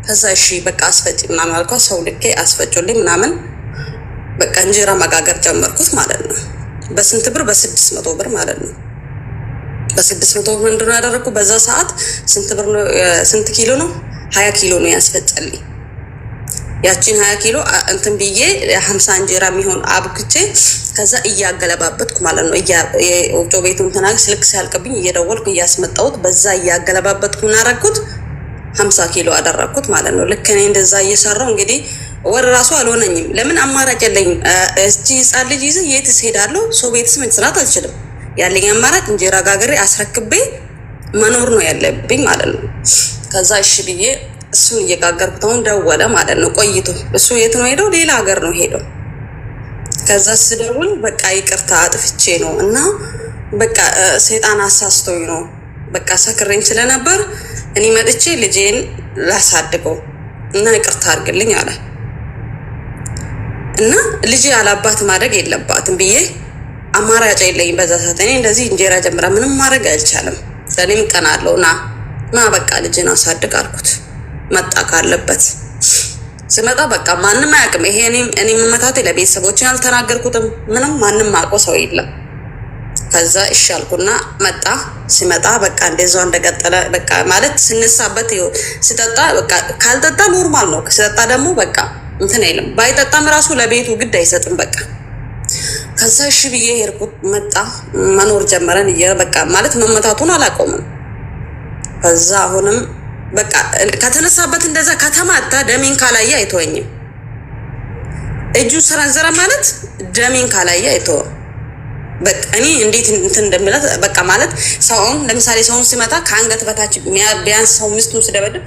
ከዛ እሺ በቃ አስፈጭ ምናምን አልኳት። ሰው ልኬ አስፈጭልኝ ምናምን በቃ እንጀራ መጋገር ጀመርኩት ማለት ነው። በስንት ብር? በ600 ብር ማለት ነው። በ600 ብር ምንድነው ያደረኩ በዛ ሰዓት ስንት ብር ነው? ስንት ኪሎ ነው? 20 ኪሎ ነው ያስፈጨልኝ። ያቺን 20 ኪሎ እንትን ብዬ 50 እንጀራ የሚሆን አብክቼ ከዛ እያገለባበጥኩ ማለት ነው። የወፍጮ ቤቱን ተናግ ስልክ ሲያልቅብኝ እየደወልኩ እያስመጣሁት በዛ እያገለባበጥኩ ምን አደረኩት 50 ኪሎ አደረኩት ማለት ነው። ልክ እኔ እንደዛ እየሰራው እንግዲህ ወር ራሱ አልሆነኝም። ለምን አማራጭ የለኝም። እስቲ ህፃን ልጅ ይዘህ የትስ ሄዳለሁ? ሰው ቤትስ መስራት አልችልም። ያለኝ አማራጭ እንጀራ ጋግሬ አስረክቤ መኖር ነው ያለብኝ ማለት ነው። ከዛ እሺ ብዬ እሱን እየጋገርኩት አሁን ደወለ ማለት ነው። ቆይቶ እሱ የት ነው ሄደው? ሌላ ሀገር ነው ሄደው። ከዛ ስደውል በቃ ይቅርታ አጥፍቼ ነው እና በቃ ሰይጣን አሳስቶኝ ነው በቃ ሰክሬም ስለነበር እኔ መጥቼ ልጄን ላሳድገው እና ይቅርታ አድርግልኝ አለ እና ልጄ አላባት ማደግ የለባትም ብዬ አማራጭ የለኝም። በዛ ሰዓት እኔ እንደዚህ እንጀራ ጀምራ ምንም ማድረግ አልቻለም። ለኔም ቀናለው ና በቃ ልጄን አሳድግ አልኩት። መጣ ካለበት ስመጣ በቃ ማንም አያውቅም። ይሄ እኔ መመታቴ ለቤተሰቦችን አልተናገርኩትም። ምንም ማንም አውቆ ሰው የለም። ከዛ እሺ አልኩና መጣ። ሲመጣ በቃ እንደዛው እንደቀጠለ በቃ ማለት ስንሳበት ሲጠጣ በቃ ካልጠጣ ኖርማል ነው። ሲጠጣ ደግሞ በቃ እንትን አይልም። ባይጠጣም ራሱ ለቤቱ ግድ አይሰጥም በቃ። ከዛ እሺ ብዬ ሄድኩት። መጣ መኖር ጀመረን። በቃ ማለት መመታቱን አላቆምም። ከዛ አሁንም በቃ ከተነሳበት እንደዛ ከተማታ ደሜን ካላየ አይተወኝም። እጁ ሰራዘረ ማለት ደሜን ካላየ አይተወም። በቃ እኔ እንዴት እንትን እንደምላት በቃ ማለት ሰውን ለምሳሌ ሰውን ሲመታ ከአንገት በታች ቢያንስ ሰው ሚስቱን ሲደበድብ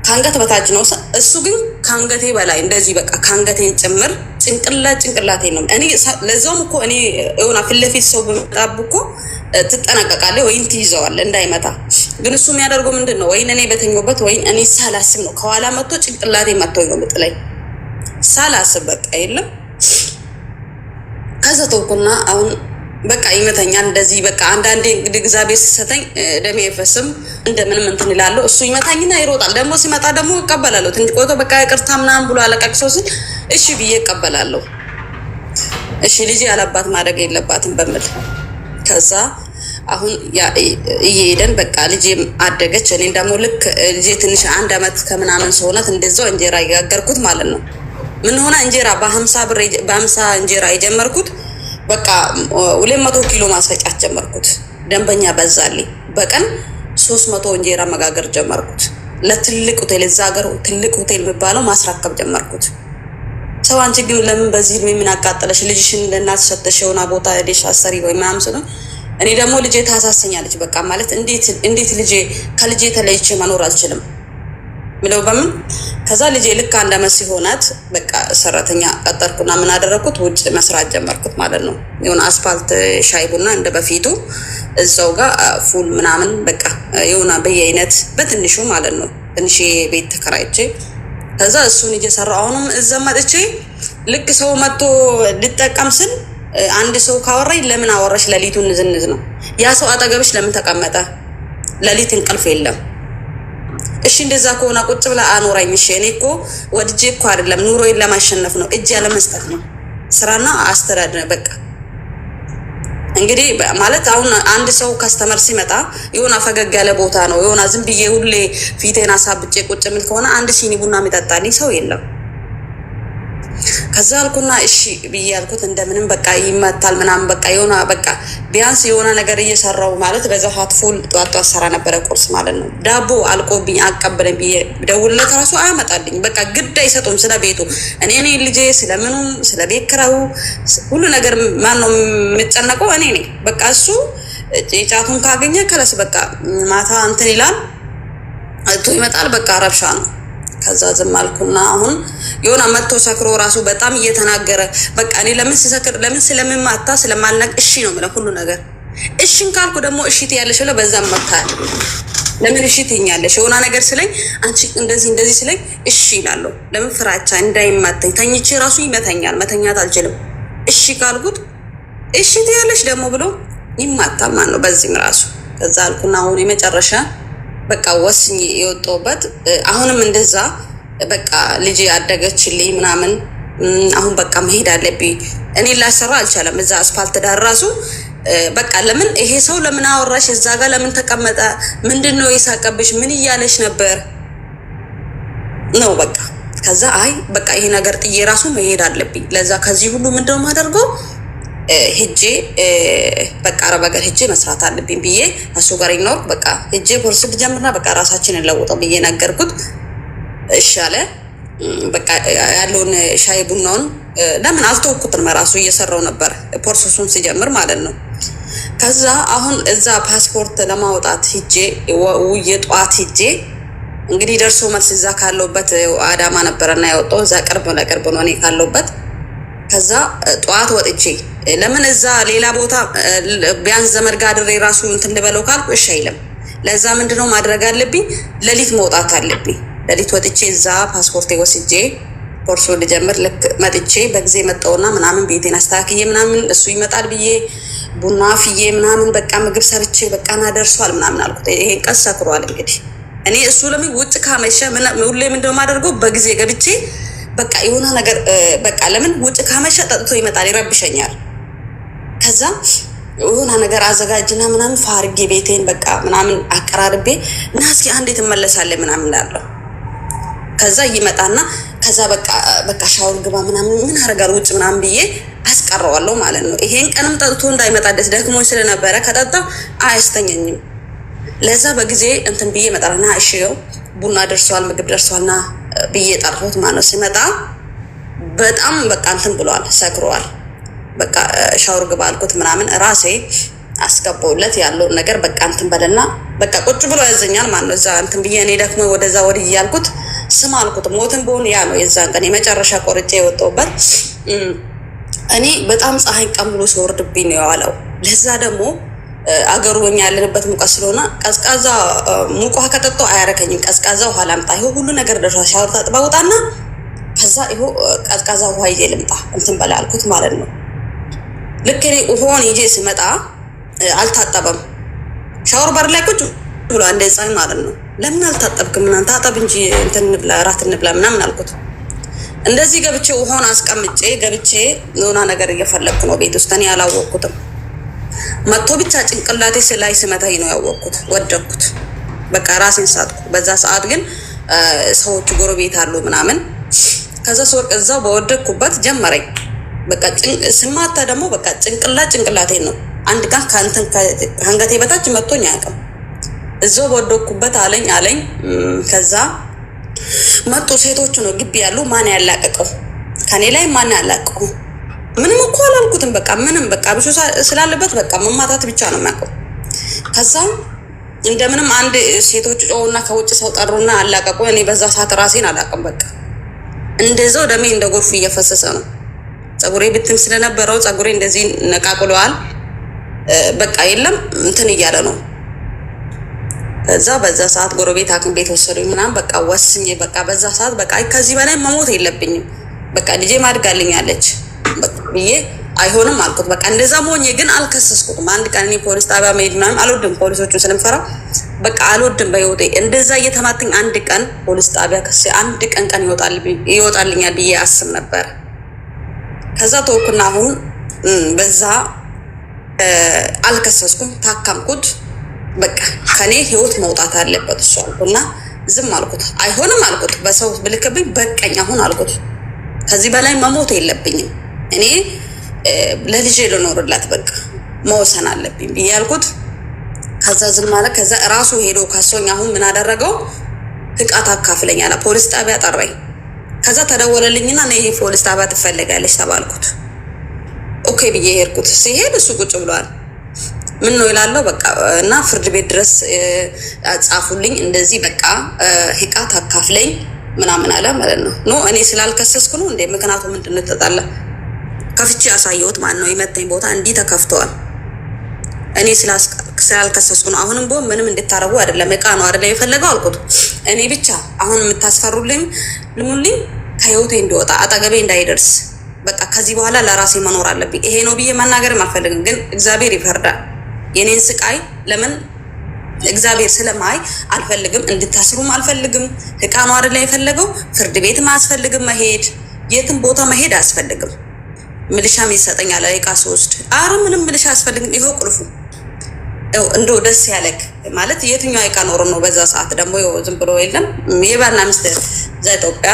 ከአንገት በታች ነው። እሱ ግን ከአንገቴ በላይ እንደዚህ በቃ ከአንገቴን ጭምር ጭንቅላቴ ነው። እኔ ለዛውም እኮ እኔ የሆነ ፊት ለፊት ሰው በመጣብ እኮ ትጠነቀቃለህ ወይም ትይዘዋለህ እንዳይመታ። ግን እሱ የሚያደርገው ምንድን ነው? ወይን እኔ በተኛሁበት ወይን እኔ ሳላስብ ነው ከኋላ መጥቶ ጭንቅላቴ መጥቶኝ ነው ምጥለኝ ሳላስብ በቃ የለም። ከዛ ተውኩና አሁን በቃ ይመተኛል እንደዚህ በቃ አንዳንዴ እንግዲህ እግዚአብሔር ሲሰጠኝ ደሜ አይፈስም እንደምንም እንትን ይላለሁ። እሱ ይመታኝና ይሮጣል። ደግሞ ሲመጣ ደግሞ እቀበላለሁ። ትንሽ ቆይቶ በቃ ይቅርታ ምናምን ብሎ አለቃቅሶ ሲል እሺ ብዬ እቀበላለሁ። እሺ ልጅ ያለባት ማድረግ የለባትም በምል ከዛ አሁን እየሄደን በቃ ልጄም አደገች። እኔ ደግሞ ልክ ልጄ ትንሽ 1 አመት ከምናምን ሰውነት እንደዛው እንጀራ እያጋገርኩት ማለት ነው። ምን ሆነ እንጀራ በ50 እንጀራ የጀመርኩት በቃ 200 ኪሎ ማስፈጫት ጀመርኩት። ደንበኛ በዛልኝ። በቀን 300 እንጀራ መጋገር ጀመርኩት። ለትልቅ ሆቴል እዛ ሀገር ትልቅ ሆቴል የሚባለው ማስረከብ ጀመርኩት። ሰው አንቺ ግን ለምን በዚህ ምን አቃጠለሽ? ልጅሽን ለእናት ሰተሽ የሆነ ቦታ ሄደሽ አሰሪ ወይ ምናምን ስለ እኔ ደግሞ ልጄ ታሳሰኛለች። በቃ ማለት እንዴት ልጄ ከልጄ ተለይቼ መኖር አልችልም። ምለው በምን ከዛ ልጄ ልክ አንድ አመት ሲሆናት በቃ ሰራተኛ ቀጠርኩና ምን አደረኩት ውጭ መስራት ጀመርኩት ማለት ነው። የሆነ አስፋልት ሻይ ቡና እንደ በፊቱ እዛው ጋር ፉል ምናምን በቃ የሆነ በየአይነት በትንሹ ማለት ነው ትንሽ ቤት ተከራይቼ ከዛ እሱን እየሰራሁ አሁንም እዛ መጥቼ ልክ ሰው መጥቶ ልጠቀም ስል አንድ ሰው ካወራኝ ለምን አወራሽ ለሊቱን ንዝንዝ ነው ያ ሰው አጠገብሽ ለምን ተቀመጠ ለሊት እንቅልፍ የለም እሺ እንደዛ ከሆነ ቁጭ ብላ አኖራኝ እሺ እኔ እኮ ወድጄ እኮ አይደለም ኑሮዬን ለማሸነፍ ነው እጅ ያለ መስጠት ነው ስራና አስተዳደር በቃ እንግዲህ ማለት አሁን አንድ ሰው ከስተመር ሲመጣ የሆነ ፈገግ ያለ ቦታ ነው የሆነ ዝም ብዬ ሁሌ ፊቴን አሳብጬ ቁጭ ምል ከሆነ አንድ ሲኒ ቡና የሚጠጣልኝ ሰው የለም ከዛ አልኩና እሺ ብዬ አልኩት እንደምንም በቃ ይመታል ምናምን በቃ የሆነ በቃ ቢያንስ የሆነ ነገር እየሰራው ማለት በዛው ሀትፉል ጧጧ ሰራ ነበር ቁርስ ማለት ነው ዳቦ አልቆብኝ አቀበለኝ ብዬ ደውልለት ራሱ አያመጣልኝ በቃ ግድ አይሰጡም ስለ ቤቱ እኔ ልጄ ስለምኑ ስለ ቤት ኪራዩ ሁሉ ነገር ማን ነው የምጨነቀው እኔ ነኝ በቃ እሱ ጫቱን ካገኘ ከለስ በቃ ማታ እንትን ይላል አጥቶ ይመጣል በቃ ረብሻ ነው ከዛ ዝም አልኩና አሁን የሆነ መጥቶ ሰክሮ ራሱ በጣም እየተናገረ በቃ እኔ ለምን ሲሰክር ለምን ስለምማታ ስለማልነቅ እሺ ነው ማለት ሁሉ ነገር እሺን ካልኩ ደግሞ እሺ ትያለሽ ብለ በዛም መታል ለምን እሺ ትኛለሽ የሆነ ነገር ስለኝ አንቺ እንደዚህ ስለኝ እሺ ይላል ለምን ፍራቻ እንዳይማተኝ ተኝቼ ራሱ ይመተኛል መተኛት አልችልም እሺ ካልኩት እሺ ትያለሽ ደግሞ ብሎ ይማታ ማን ነው በዚህም ራሱ ከዛ አልኩና አሁን የመጨረሻ በቃ ወስኝ የወጣውበት አሁንም እንደዛ በቃ ልጅ ያደገችልኝ ምናምን አሁን በቃ መሄድ አለብኝ እኔ ላሰራ አልቻለም እዛ አስፋልት ዳር ራሱ በቃ ለምን ይሄ ሰው ለምን አወራሽ እዛ ጋር ለምን ተቀመጠ ምንድነው የሳቀብሽ ምን ይያለሽ ነበር ነው በቃ ከዛ አይ በቃ ይሄ ነገር ጥዬ ራሱ መሄድ አለብኝ ለዛ ከዚህ ሁሉ ምንድነው ማደርገው ሄጄ በቃ አረብ ሀገር ሄጄ መስራት አለብኝ ብዬ እሱ ጋር ይኖር በቃ ሄጄ ፖርስ ልጀምርና በቃ ራሳችንን ለውጠው ብዬ ነገርኩት እሺ አለ በቃ ያለውን ሻይ ቡናውን ለምን አልተወኩትም ራሱ እየሰራው ነበር ፖርሱን ሲጀምር ማለት ነው ከዛ አሁን እዛ ፓስፖርት ለማውጣት ሄጄ የጧት ሄጄ እንግዲህ ደርሶ መልስ እዛ ካለውበት አዳማ ነበርና ያወጣው እዛ ቅርብ ነው እኔ ካለውበት ከዛ ጧት ወጥቼ ለምን እዛ ሌላ ቦታ ቢያንስ ዘመድ ጋር ድሬ ራሱ እንትን ልበለው ካልኩ እሺ አይልም ለዛ ምንድነው ማድረግ አለብኝ ለሊት መውጣት አለብኝ ለሊት ወጥቼ እዛ ፓስፖርት ወስጄ ፖርሶ ልጀምር ልክ መጥቼ በጊዜ መጣውና ምናምን ቤቴን አስተካክዬ ምናምን እሱ ይመጣል ብዬ ቡና ፍዬ ምናምን በቃ ምግብ ሰርቼ በቃ ና ደርሷል ምናምን አልኩት ይሄን ቀስ ሰክሯል እንግዲህ እኔ እሱ ለምን ውጭ ካመሸ ሁሌ ምንድነው ማደርገው በጊዜ ገብቼ በቃ የሆነ ነገር በቃ ለምን ውጭ ካመሸ ጠጥቶ ይመጣል ይረብሸኛል ከዛ የሆነ ነገር አዘጋጅና ምናምን ፋርጌ ቤቴን በቃ ምናምን አቀራርቤ እና እስኪ አንዴ ትመለሳለህ ምናምን እንዳለው ከዛ ይመጣና ከዛ በቃ ሻወር ግባ ምናምን ምን አረጋል ውጭ ምናምን ብዬ አስቀረዋለሁ ማለት ነው ይሄን ቀንም ጠጥቶ እንዳይመጣ ደስ ደግሞ ስለነበረ ከጠጣ አያስተኛኝም ለዛ በጊዜ እንትን ብዬ መጣና እሺ ቡና ደርሷል ምግብ ደርሷልና ብዬ ጠርሁት ማለት ሲመጣ በጣም በቃ እንትን ብሏል ሰክሯል በቃ ሻወር ግባ አልኩት ምናምን ራሴ አስገባውለት ያለው ነገር በቃ እንትን በለና በቃ ቁጭ ብሎ ያዘኛል ማለት ነው እዛ እንትን ብዬ እኔ ደግሞ ወደዛ ወዲህ ያልኩት ስማ አልኩት ሞትን በሆነ ያ ነው የዛን ቀን የመጨረሻ ቆርጬ የወጣውበት እኔ በጣም ፀሐይ ቀን ብሎ ሲወርድብኝ ነው ያለው ለዛ ደግሞ አገሩ ወኛ ያለንበት ሙቀት ስለሆነ ቀዝቃዛ ሙቅ ውሃ ከጠጣው አያረከኝም ቀዝቃዛ ውሃ ላምጣ ይሄ ሁሉ ነገር ደርሷ ሻወር ታጥባውጣና ከዛ ይሄ ቀዝቃዛ ውሃ ይዤ ልምጣ እንትን በላልኩት ማለት ነው ልክ እኔ ውሃውን ይዤ ስመጣ አልታጠበም ሻወር በር ላይ ቁጭ ብሎ እንደዛኝ ማለት ነው ለምን አልታጠብክም ምናምን ታጠብ እንጂ እንትን እንብላ ራት እንብላ ምናምን አልኩት እንደዚህ ገብቼ ውሃውን አስቀምጬ ገብቼ የሆነ ነገር እየፈለኩ ነው ቤት ውስጥ እኔ አላወቅኩትም መጥቶ ብቻ ጭንቅላቴ ላይ ስመታኝ ነው ያወቅኩት ወደኩት በቃ ራሴን ሳትኩ በዛ ሰዓት ግን ሰዎች ጎረቤት አሉ ምናምን ከዛ ሰወርቅ እዛው በወደኩበት ጀመረኝ በቃ ስማታ ደግሞ በቃ ጭንቅላቴ ነው አንድ ቀን ካንተን ከአንገቴ በታች መጥቶኝ አያውቅም እዛው በወደኩበት አለኝ ከዛ መጥቶ ሴቶቹ ነው ግቢ ያሉ ማን ያላቀቀው ከኔ ላይ ማን ያላቀቀው ምንም እኮ አላልኩትም በቃ ምንም በቃ ብቻ ስላለበት በቃ መማታት ብቻ ነው የማውቀው ከዛ እንደምንም አንድ ሴቶች ጮውና ከውጭ ሰው ጠሩና አላቀቁ። እኔ በዛ ሰዓት ራሴን አላቅም። በቃ እንደዛው ደሜ እንደ ጎርፍ እየፈሰሰ ነው። ፀጉሬ ብትን ስለነበረው ፀጉሬ እንደዚህ ነቃቅሏል። በቃ የለም እንትን እያለ ነው። ከዛ በዛ ሰዓት ጎረቤት ሐኪም ቤት ወሰዱኝ ምናምን በቃ ወስኜ በቃ በዛ ሰዓት በቃ ከዚህ በላይ መሞት የለብኝም በቃ ልጄ ማድጋልኛለች በቃ ብዬ አይሆንም አልኩት። በቃ እንደዛ ሞኜ ግን አልከሰስኩትም። አንድ ቀን እኔ ፖሊስ ጣቢያ መሄድ ምናምን አልወድም፣ ፖሊሶቹን ስለምፈራ በቃ አልወድም በህይወቴ። እንደዛ እየተማተኝ አንድ ቀን ፖሊስ ጣቢያ ከሴ አንድ ቀን ይወጣልኛል ብዬ አስብ ነበር። ከዛ ተወኩና አሁን በዛ አልከሰስኩም፣ ታካምኩት። በቃ ከኔ ህይወት መውጣት አለበት እሱ አልኩና ዝም አልኩት። አይሆንም አልኩት። በሰው ብልክብኝ በቀኝ አሁን አልኩት። ከዚህ በላይ መሞት የለብኝም እኔ ለልጄ ልኖርላት በቃ መወሰን አለብኝ ብዬ አልኩት። ከዛ ዝም ማለት ከዛ ራሱ ሄዶ ካሶኝ አሁን ምን አደረገው? ፍቃድ አካፍለኝ አለ። ፖሊስ ጣቢያ ጠራኝ። ከዛ ተደወለልኝና ነይ ፖሊስ ጣቢያ ትፈልጋለች ተባልኩት። ኦኬ ብዬ ሄድኩት። ሲሄድ እሱ ቁጭ ብሏል። ምን ነው ይላለው በቃ እና ፍርድ ቤት ድረስ ጻፉልኝ እንደዚህ በቃ ፍቃድ አካፍለኝ ምናምን አለ ማለት ነው። ኖ እኔ ስላልከሰስኩ ነው እንዴ? ምክንያቱም ምንድነው ተጣላ ከፍቼ ያሳየሁት ማን ነው የመተኝ ቦታ እንዲህ ተከፍተዋል። እኔ ስላልከሰስኩ ነው። አሁንም ቦ ምንም እንድታረጉ አይደለም እቃ ነው አይደለም የፈለገው አልኩት። እኔ ብቻ አሁን የምታስፈሩልኝ ልሙልኝ ከህይወቴ እንዲወጣ አጠገቤ እንዳይደርስ በቃ ከዚህ በኋላ ለራሴ መኖር አለብኝ። ይሄ ነው ብዬ መናገርም አልፈልግም፣ ግን እግዚአብሔር ይፈርዳል የኔን ስቃይ። ለምን እግዚአብሔር ስለማይ አልፈልግም፣ እንድታስሩም አልፈልግም። እቃ ነው አይደለም የፈለገው። ፍርድ ቤትም አያስፈልግም መሄድ፣ የትም ቦታ መሄድ አያስፈልግም። ምልሻም ይሰጠኛል እቃ ስወስድ። አረ ምንም ምልሻ አያስፈልግም። ይኸው ቁልፉ እንደው ደስ ያለክ ማለት የትኛው እቃ ኖሮ ነው? በዛ ሰዓት ደግሞ ዝም ብሎ የለም የባልና ሚስት እዛ ኢትዮጵያ።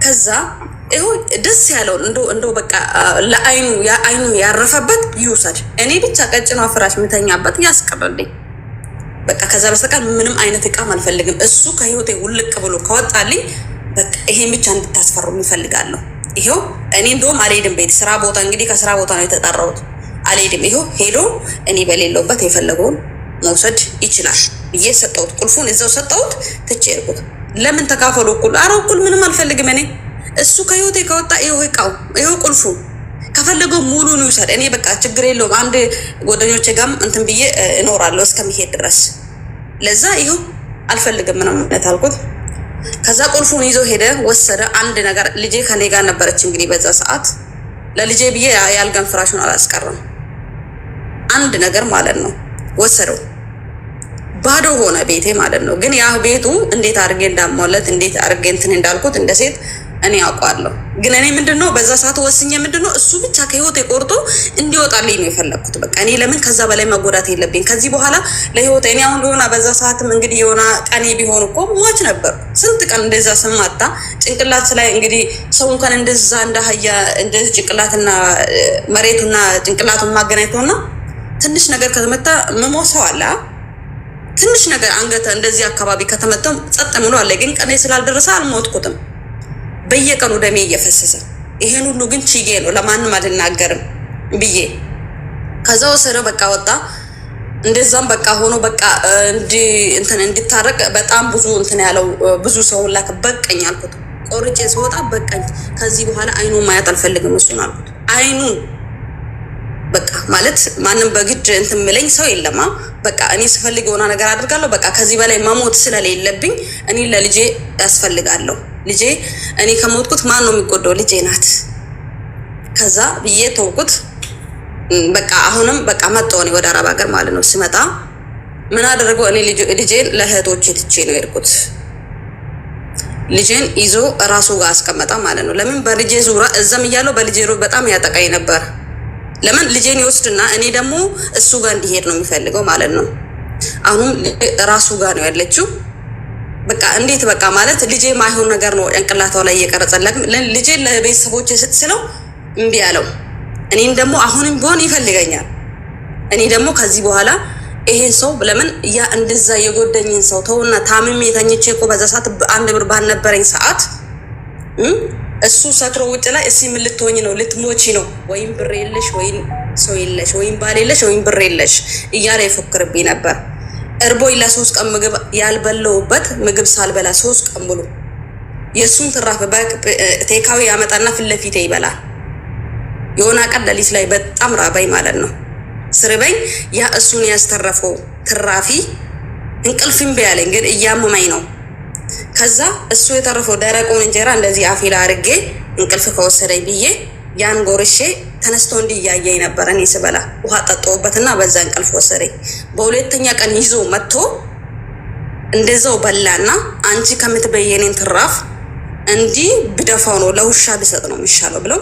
ከዛ ይኸው ደስ ያለውን እንደው በቃ ለአይኑ ያረፈበት ይውሰድ። እኔ ብቻ ቀጭኗ ፍራሽ ምተኛበት ያስቀርልኝ በቃ። ከዛ በስተቀር ምንም አይነት እቃም አልፈልግም። እሱ ከህይወቴ ውልቅ ብሎ ከወጣልኝ በቃ ይሄን ብቻ እንድታስፈሩ ይፈልጋለሁ። ይሄው እኔ እንደውም አልሄድም ቤት ስራ ቦታ እንግዲህ ከስራ ቦታ ነው የተጠራሁት። አልሄድም። ይሄው ሄዶ እኔ በሌለውበት የፈለገውን መውሰድ ይችላል ብዬ ሰጠሁት። ቁልፉን እዛው ሰጠሁት። ትቼ ሄድኩት። ለምን ተካፈሉ እኩል? ኧረ እኩል ምንም አልፈልግም እኔ። እሱ ከህይወቴ ከወጣ ይሄው እቃው ይሄው ቁልፉ ከፈለገው ሙሉን ይውሰድ። እኔ በቃ ችግር የለውም። አንድ ጓደኞቼ ጋርም እንትን ብዬ እኖራለሁ እስከሚሄድ ድረስ። ለዛ ይሄው አልፈልግም ምንም አልኩት። ከዛ ቁልፉን ይዞ ሄደ፣ ወሰደ። አንድ ነገር ልጄ ከኔ ጋር ነበረች እንግዲህ በዛ ሰዓት ለልጄ ብዬ ያልጋን ፍራሹን አላስቀረም። አንድ ነገር ማለት ነው ወሰደው። ባዶ ሆነ ቤቴ ማለት ነው። ግን ያ ቤቱ እንዴት አድርጌ እንዳሟለት እንዴት አድርጌ እንትን እንዳልኩት እንደ ሴት እኔ አውቃለሁ። ግን እኔ ምንድነው በዛ ሰዓት ወስኜ ምንድነው እሱ ብቻ ከህይወቴ ቆርጦ እንዲወጣልኝ ነው የፈለኩት። በቃ እኔ ለምን ከዛ በላይ መጎዳት የለብኝ ከዚህ በኋላ ለህይወቴ። እኔ አሁን ሆና በዛ ሰዓትም እንግዲህ የሆነ ቀኔ ቢሆን እኮ ሟች ነበር። ስንት ቀን እንደዛ ስማታ ጭንቅላት ላይ እንግዲህ ሰው እንኳን እንደዛ እንደ አህያ እንደዚህ ጭንቅላትና መሬቱና ጭንቅላቱን ማገናኝቶና ትንሽ ነገር ከተመታ መሞሰው አለ። ትንሽ ነገር አንገተ እንደዚህ አካባቢ ከተመታው ጸጥ ብሎ አለ። ግን ቀኔ ስላልደረሰ አልሞትኩትም። በየቀኑ ደሜ እየፈሰሰ ይሄን ሁሉ ግን ችዬ ነው ለማንም አልናገርም ብዬ ከዛ ወሰደው። በቃ ወጣ። እንደዛም በቃ ሆኖ በቃ እንድታረቅ በጣም ብዙ እንትን ያለው ብዙ ሰው ላከ። በቀኝ አልኩት። ቆርጬ ስወጣ በቃኝ። ከዚህ በኋላ አይኑ ማየት አልፈልግም እሱን አልኩት። አይኑን በቃ ማለት ማንም በግድ እንትን ምለኝ ሰው የለማ። በቃ እኔ ስፈልግ የሆነ ነገር አድርጋለሁ። በቃ ከዚህ በላይ መሞት ስለሌለብኝ እኔ ለልጄ ያስፈልጋለሁ። ልጄ እኔ ከሞትኩት ማን ነው የሚጎዳው? ልጄ ናት። ከዛ ብዬ ተውኩት። በቃ አሁንም በቃ መጣሁ እኔ ወደ አረብ ሀገር ማለት ነው። ስመጣ ምን አደረገው? እኔ ልጄን ለእህቶቼ ትቼ ነው የሄድኩት። ልጄን ይዞ ራሱ ጋር አስቀመጣ ማለት ነው። ለምን በልጄ ዙሪያ እዛም እያለው በልጄ በጣም ያጠቃኝ ነበር። ለምን ልጄን ይወስድና እኔ ደግሞ እሱ ጋር እንዲሄድ ነው የሚፈልገው ማለት ነው። አሁን ራሱ ጋር ነው ያለችው። በቃ እንዴት በቃ ማለት ልጄ ማይሆን ነገር ነው ጭንቅላቷ ላይ እየቀረጸላት። ልጄ ለቤተሰቦቼ ስትስለው እምቢ አለው። እኔም ደግሞ አሁንም ቢሆን ይፈልገኛል። እኔ ደግሞ ከዚህ በኋላ ይሄን ሰው ለምን ያ እንደዛ የጎደኝን ሰው ተውና ታምሜ ተኝቼ እኮ በዛ ሰዓት አንድ ብር ባልነበረኝ ሰዓት እሱ ሰክሮ ውጭ ላይ እሺ ምን ልትሆኝ ነው? ልትሞቺ ነው? ወይም ብር የለሽ ወይም ሰው የለሽ ወይም ባል የለሽ ወይም ብር የለሽ እያለ ይፎክርብኝ ነበር። እርቦኝ ለ3 ቀን ምግብ ያልበለውበት ምግብ ሳልበላ 3 ቀን ሙሉ የሱን ትራፍ ቴካዊ ያመጣና ፊት ለፊቴ ይበላል። የሆነ ቀን ሌሊት ላይ በጣም ራበኝ ማለት ነው። ስርበኝ ያ እሱን ያስተረፈው ትራፊ እንቅልፍ እምቢ አለኝ፣ ግን እያመመኝ ነው። ከዛ እሱ የተረፈው ደረቁን እንጀራ እንደዚህ አፌ ላይ አድርጌ እንቅልፍ ከወሰደኝ ብዬ ያን ጎርሼ ተነስቶ እንዲያየኝ ነበር። እኔ ስበላ ውሃ ጠጣሁበትና በዛ እንቅልፍ ወሰደኝ። በሁለተኛ ቀን ይዞ መጥቶ እንደዛው በላና አንቺ ከምትበየኔን ትራፍ እንዲህ ብደፋው ነው ለውሻ ብሰጥ ነው የሚሻለው ብለው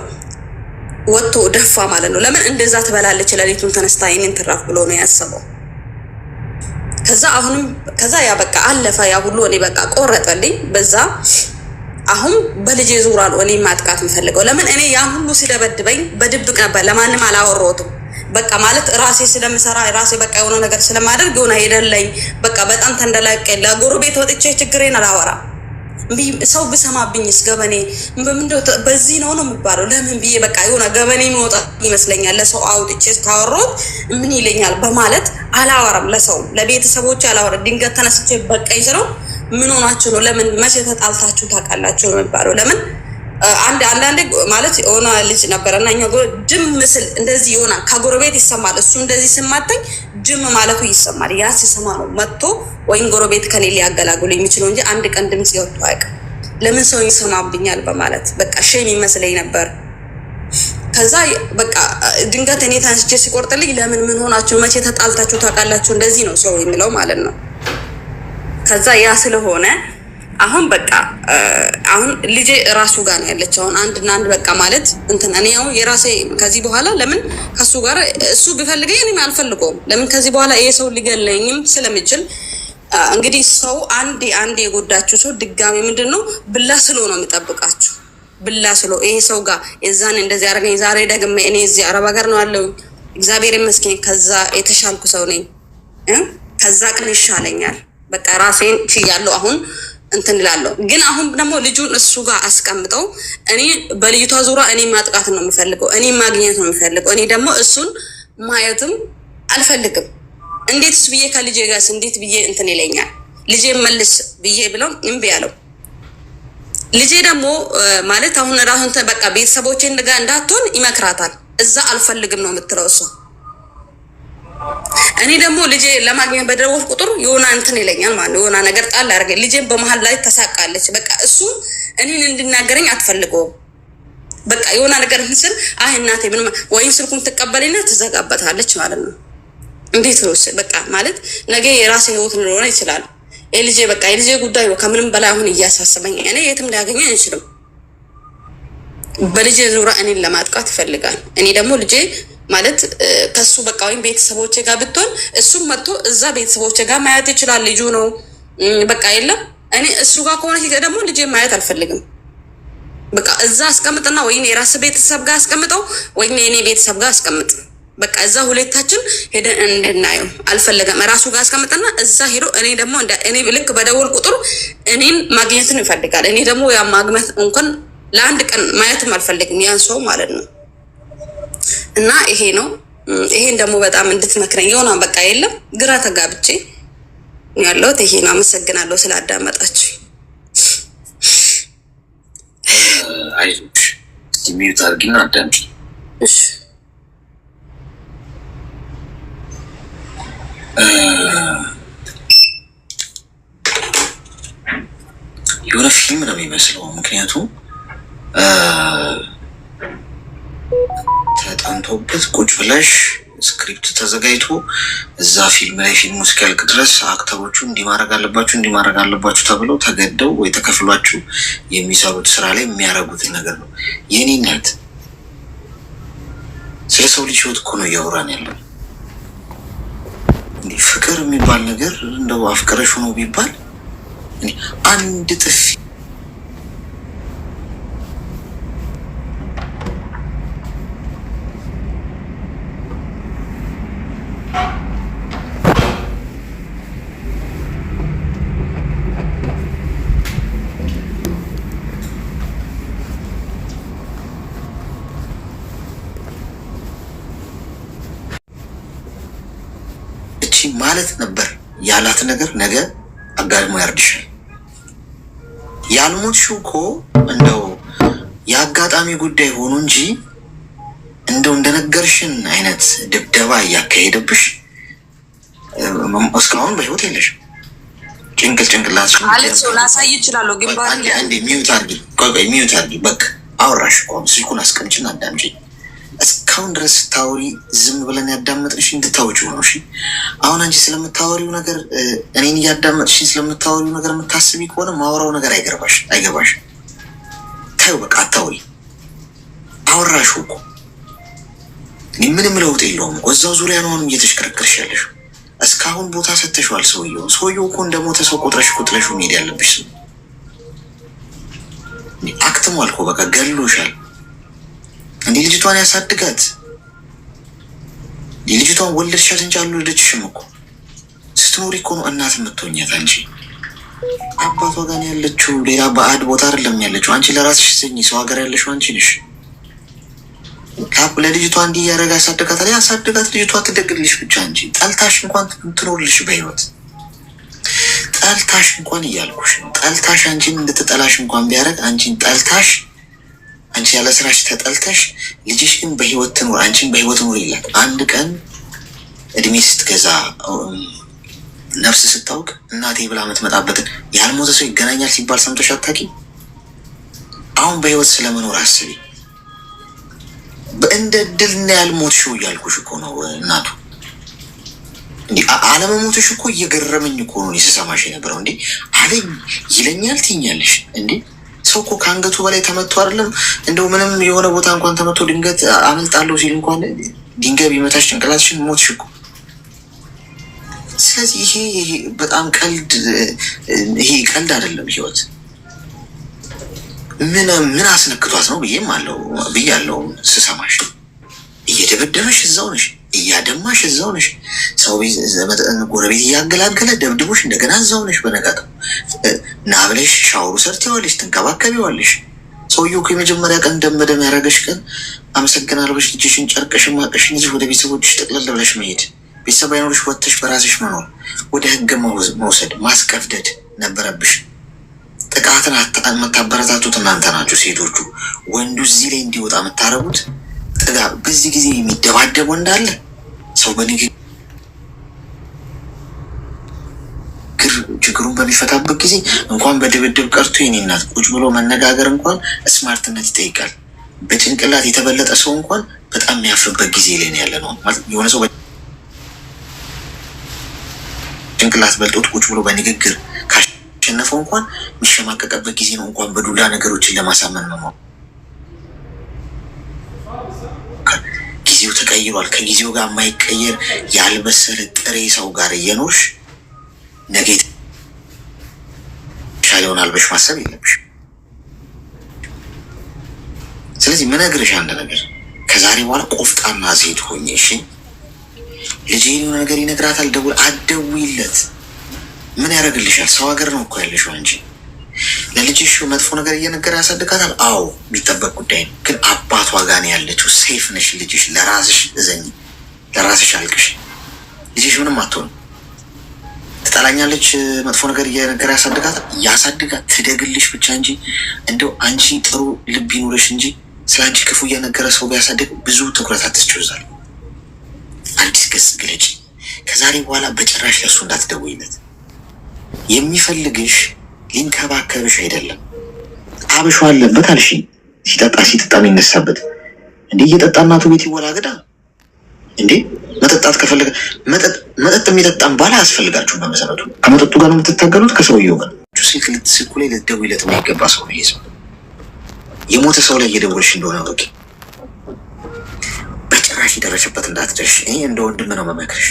ወጥቶ ደፋ ማለት ነው። ለምን እንደዛ ትበላለች ሌሊቱን ተነስታ የኔን ትራፍ ብሎ ነው ያሰበው። ከዛ ያ በቃ አለፈ ያ ሁሉ። እኔ በቃ ቆረጠልኝ በዛ። አሁን በልጄ ዙራ ነው እኔ ማጥቃት የምፈልገው። ለምን እኔ ያ ሁሉ ሲደበድበኝ በድብቅ ነበር፣ ለማንም አላወራሁትም። በቃ ማለት ራሴ ስለምሰራ ራሴ በቃ የሆነ ነገር ስለማደርግ የሆነ ሄደለኝ በቃ በጣም ተንደላቀ። ለጎረቤት ወጥቼ ችግሬን አላወራም። ሰው ብሰማብኝስ ገበኔ በዚህ ነው የሚባለው። ለምን ብዬ በቃ የሆነ ገበኔ የሚወጣ ይመስለኛል። ለሰው አውጥቼ ካወራሁት ምን ይለኛል በማለት አላወራም። ለሰው ለቤተሰቦቼ አላወራም። ድንገት ተነስቼ በቃኝ ስለው ምን ሆናችሁ ነው? ለምን መቼ ተጣልታችሁ ታውቃላችሁ ነው የሚባለው። ለምን አንዳንዴ ማለት የሆነ ልጅ ነበረና እኛ ድም ምስል እንደዚህ የሆነ ከጎረቤት ይሰማል። እሱ እንደዚህ ስማተኝ ድም ማለቱ ይሰማል። ያ ሲሰማ ነው መጥቶ ወይም ጎረቤት ከኔ ሊያገላግሉ የሚችለው እንጂ አንድ ቀን ድምጽ ይወጣ አይቀር። ለምን ሰው ይሰማብኛል በማለት በቃ ሼም ይመስለኝ ነበር። ከዛ በቃ ድንገት እኔ ታንስቼ ሲቆርጥልኝ ለምን ምን ሆናችሁ መቼ ተጣልታችሁ ታውቃላችሁ እንደዚህ ነው ሰው የሚለው ማለት ነው። ከዛ ያ ስለሆነ አሁን በቃ አሁን ልጄ ራሱ ጋር ነው ያለች። አሁን አንድ በቃ ማለት እንትን እኔ ያው የራሴ ከዚህ በኋላ ለምን ከሱ ጋር እሱ ቢፈልገኝ እኔም አልፈልገውም። ለምን ከዚህ በኋላ ይሄ ሰው ሊገለኝም ስለሚችል እንግዲህ ሰው አንዴ የጎዳችሁ ሰው ድጋሚ ምንድነው ብላ ስሎ ነው የሚጠብቃችሁ። ብላ ስሎ ይሄ ሰው ጋር የዛን እንደዚህ አደረገኝ ዛሬ ደግሜ እኔ እዚህ አረብ ሀገር ነው ያለው እግዚአብሔር ይመስገን ከዛ የተሻልኩ ሰው ነኝ። ከዛ ቀን ይሻለኛል በቃ ራሴን ችያለሁ አሁን እንትን እላለሁ። ግን አሁን ደግሞ ልጁን እሱ ጋር አስቀምጠው እኔ በልጅቷ ዙሪያ እኔ ማጥቃት ነው የምፈልገው፣ እኔ ማግኘት ነው የምፈልገው። እኔ ደግሞ እሱን ማየትም አልፈልግም። እንዴትስ ብዬ ከልጄ ጋር እንዴት ብዬ እንትን ይለኛል? ልጄ መልስ ብዬ ብለው እምቢ ያለው ልጄ ደግሞ ማለት አሁን ራሱን በቃ ቤተሰቦቼን ጋር እንዳትሆን ይመክራታል። እዛ አልፈልግም ነው የምትለው እሷ። እኔ ደግሞ ልጄ ለማግኘት በደወል ቁጥር የሆነ እንትን ይለኛል ማለት የሆነ ነገር ጣል አድርገኝ። ልጄን በመሀል ላይ ተሳቃለች። በቃ እሱ እኔን እንድናገረኝ አትፈልገውም። በቃ የሆነ ነገር እንስል እናቴ ምንም ወይም ስልኩን ትቀበልና ትዘጋበታለች ማለት ነው። እንዴት ነው በቃ ማለት ነገ የራሴ ህይወት ሊሆን ይችላል። የልጄ በቃ የልጄ ጉዳይ ነው ከምንም በላይ አሁን እያሳሰበኝ። እኔ የትም ሊያገኘኝ አንችልም። በልጄ ዙሪያ እኔን ለማጥቃት ይፈልጋል። እኔ ደግሞ ልጄ ማለት ከሱ በቃ ወይም ቤተሰቦቼ ጋር ብትሆን እሱም መጥቶ እዛ ቤተሰቦቼ ጋር ማየት ይችላል። ልጁ ነው በቃ የለም እኔ እሱ ጋር ከሆነ ደግሞ ልጄ ማየት አልፈልግም። በቃ እዛ አስቀምጥና ወይኔ የራስ ቤተሰብ ጋር አስቀምጠው ወይኔ የኔ ቤተሰብ ጋር አስቀምጥ። በቃ እዛ ሁለታችን ሄደን እንድናየው አልፈለገም። ራሱ ጋር አስቀምጥና እዛ ሄዶ እኔ ደግሞ እኔ ልክ በደወል ቁጥር እኔን ማግኘትን ይፈልጋል። እኔ ደግሞ ያ ማግኘት እንኳን ለአንድ ቀን ማየትም አልፈልግም ያን ሰው ማለት ነው። እና ይሄ ነው። ይሄን ደግሞ በጣም እንድትመክረኝ የሆነ በቃ የለም ግራ ተጋብቼ ያለሁት ይሄ ነው። አመሰግናለሁ ስላዳመጣችሁ። አይዞሽ ሚዩት አድርጊና አዳምጪ። እሺ የሆነ ፊልም ነው የሚመስለው። ምክንያቱም ተጠንቶበት ቁጭ ብለሽ ስክሪፕት ተዘጋጅቶ እዛ ፊልም ላይ ፊልሙ እስኪያልቅ ድረስ አክተሮቹ እንዲማረግ አለባችሁ ተብለው ተገደው ወይ ተከፍሏችሁ የሚሰሩት ስራ ላይ የሚያደርጉትን ነገር ነው። የኔነት ስለ ሰው ልጅ ህይወት እኮ ነው እያወራን ያለው። እንዲህ ፍቅር የሚባል ነገር እንደው አፍቅረሽ ሆኖ ቢባል አንድ ጥፊ ማለት ነበር ያላት ነገር ነገ አጋድሞ ያርድሻል። ያልሞትሽው እኮ እንደው የአጋጣሚ ጉዳይ ሆኖ እንጂ እንደው እንደነገርሽን አይነት ድብደባ እያካሄደብሽ እስካሁን በህይወት የለሽም። ጭንቅላት ላሳይ ይችላለሁ። ግን ሚዩት አድርጊ። በቃ አወራሽ እኮ ስልኩን አስቀምጪና አዳምጪ። እስካሁን ድረስ ስታወሪ ዝም ብለን ያዳመጥንሽ እንድታወጪው ነው። እሺ አሁን አንቺ ስለምታወሪው ነገር እኔን እያዳመጥሽኝ ስለምታወሪው ነገር የምታስቢ ከሆነ ማወራው ነገር አይገባሽ። ታዩ በቃ አታውሪ። አወራሽ እኮ ምንም ለውጥ የለውም እኮ እዛው ዙሪያ ነው አሁንም እየተሽከረከርሽ ያለሽ። እስካሁን ቦታ ሰጥተሽዋል። ሰውየው እኮ እንደሞተ ሰው ቆጥረሽ ጥለሽው መሄድ ያለብሽ ሰው አክትሟል እኮ በቃ ገሎሻል። እንዴ ልጅቷን ያሳድጋት። ልጅቷን ወለድሻት እንጂ አልወለደችሽም እኮ። ስትኖሪ እኮ ነው እናት የምትሆኛት አንቺ። አባቷ ጋር ያለችው ሌላ ባዕድ ቦታ አይደለም ያለችው። አንቺ ለራስሽ ስኝ ሰው ሀገር ያለሽው አንቺ ነሽ። ለልጅቷ እንዲህ እያደረገ ያሳድጋታል። ያሳድጋት፣ ልጅቷ ትደግልሽ ብቻ እንጂ ጠልታሽ እንኳን ትኖርልሽ በህይወት ጠልታሽ እንኳን እያልኩሽ ነው። ጠልታሽ አንቺን እንድትጠላሽ እንኳን ቢያደርግ አንቺን ጠልታሽ አንቺ ያለ ስራሽ ተጠልተሽ ልጅሽ ግን በህይወት ትኖር፣ አንቺን በህይወት ኖር ይላል። አንድ ቀን እድሜ ስትገዛ ነፍስ ስታውቅ እናቴ ብላ የምትመጣበትን ያልሞተ ሰው ይገናኛል ሲባል ሰምተሽ አታውቂም? አሁን በህይወት ስለመኖር አስቢ። በእንደ ድል እና ያልሞትሽው እያልኩሽ እኮ ነው እናቱ። እንዲህ አለመሞትሽ እኮ እየገረመኝ እኮ ነው ስሰማሽ የነበረው። እንዲህ አለኝ ይለኛል ትይኛለሽ። እንዲህ ሰው እኮ ከአንገቱ በላይ ተመቶ አይደለም እንደው ምንም የሆነ ቦታ እንኳን ተመቶ ድንገት አመልጣለሁ ሲል እንኳን ድንጋይ ቢመታሽ ጭንቅላትሽን ሞትሽ እኮ። ስለዚህ ይሄ በጣም ቀልድ አይደለም ህይወት። ምን አስነክቷት ነው ብያለው ስሰማሽ። እየደበደበሽ እዛው ነሽ፣ እያደማሽ እዛው ነሽ፣ ሰው ጎረቤት እያገላገለ ደብድቦሽ እንደገና እዛው ነሽ። በነጋታው ና ብለሽ ሻወሩ ሰርተዋለሽ፣ ትንከባከቢዋለሽ። ሰውየው እኮ የመጀመሪያ ቀን ደም በደም ያደረገሽ ቀን አመሰግናለሁ ብለሽ ልጅሽን ጨርቀሽን ማቀሽን ይዘሽ ወደ ቤተሰቦችሽ ጠቅለል ብለሽ መሄድ፣ ቤተሰብ አይኖርሽ ወጥተሽ በራስሽ መኖር፣ ወደ ህግ መውሰድ ማስቀፍደድ ነበረብሽ። ጥቃትን የምታበረታቱት እናንተ ናችሁ ሴቶቹ። ወንዱ እዚህ ላይ እንዲወጣ የምታረጉት ጥጋብ። በዚህ ጊዜ የሚደባደቡ እንዳለ ሰው በንግግር ችግሩን በሚፈታበት ጊዜ እንኳን በድብድብ ቀርቶ የኔ እናት ቁጭ ብሎ መነጋገር እንኳን ስማርትነት ይጠይቃል። በጭንቅላት የተበለጠ ሰው እንኳን በጣም የሚያፍርበት ጊዜ ላይ ነው ያለ ነው። የሆነ ሰው ጭንቅላት በልጦት ቁጭ ብሎ በንግግር ካሸነፈው እንኳን የሚሸማቀቅበት ጊዜ ነው። እንኳን በዱላ ነገሮችን ለማሳመን ነው። ጊዜው ተቀይሯል። ከጊዜው ጋር የማይቀየር ያልበሰለ ጥሬ ሰው ጋር እየኖርሽ ነገ የተሻለ ይሆናል ብለሽ ማሰብ የለብሽ። ስለዚህ ምነግርሽ አንድ ነገር፣ ከዛሬ በኋላ ቆፍጣና ሴት ሆኜ እሺ። ልጄ የሆነ ነገር ይነግራታል፣ አትደውይለት። ምን ያደርግልሻል? ሰው ሀገር ነው እኮ ያለሽው አንቺ። ለልጅሽ መጥፎ ነገር እየነገረ ያሳድጋታል። አዎ የሚጠበቅ ጉዳይ ነው። ግን አባቷ ጋር ነው ያለችው። ሴፍ ነሽ። ልጅሽ ለራስሽ እዘኝ፣ ለራስሽ አልቅሽ። ልጅሽ ምንም አትሆንም። ትጠላኛለች፣ መጥፎ ነገር እየነገረ ያሳድጋት፣ ትደግልሽ ብቻ እንጂ እንደው አንቺ ጥሩ ልብ ይኑረሽ እንጂ ስለ አንቺ ክፉ እየነገረ ሰው ቢያሳድግ ብዙ ትኩረት አትስጭውዛል። አዲስ ገጽ ግለጭ። ከዛሬ በኋላ በጭራሽ ለሱ እንዳትደውይለት። የሚፈልግሽ ሊንከባከብሽ አይደለም። አብሾ አለበት አልሽ። ሲጠጣ የሚነሳበት እንዴ? እየጠጣ እናቱ ቤት ይወላገዳ እንዴ? መጠጣት ከፈለገ መጠጥ የሚጠጣም ባላ አያስፈልጋችሁም። በመሰረቱ ከመጠጡ ጋር ነው የምትታገሉት፣ ከሰውየው ጋር። ስልኩ ላይ ልትደውይለት የሚገባ ሰው ነው ይሄ ሰው። የሞተ ሰው ላይ እየደወልሽ እንደሆነ በቂ። በጭራሽ የደረሰበት እንዳትደርሽ። እኔ እንደ ወንድም ነው መመክርሽ።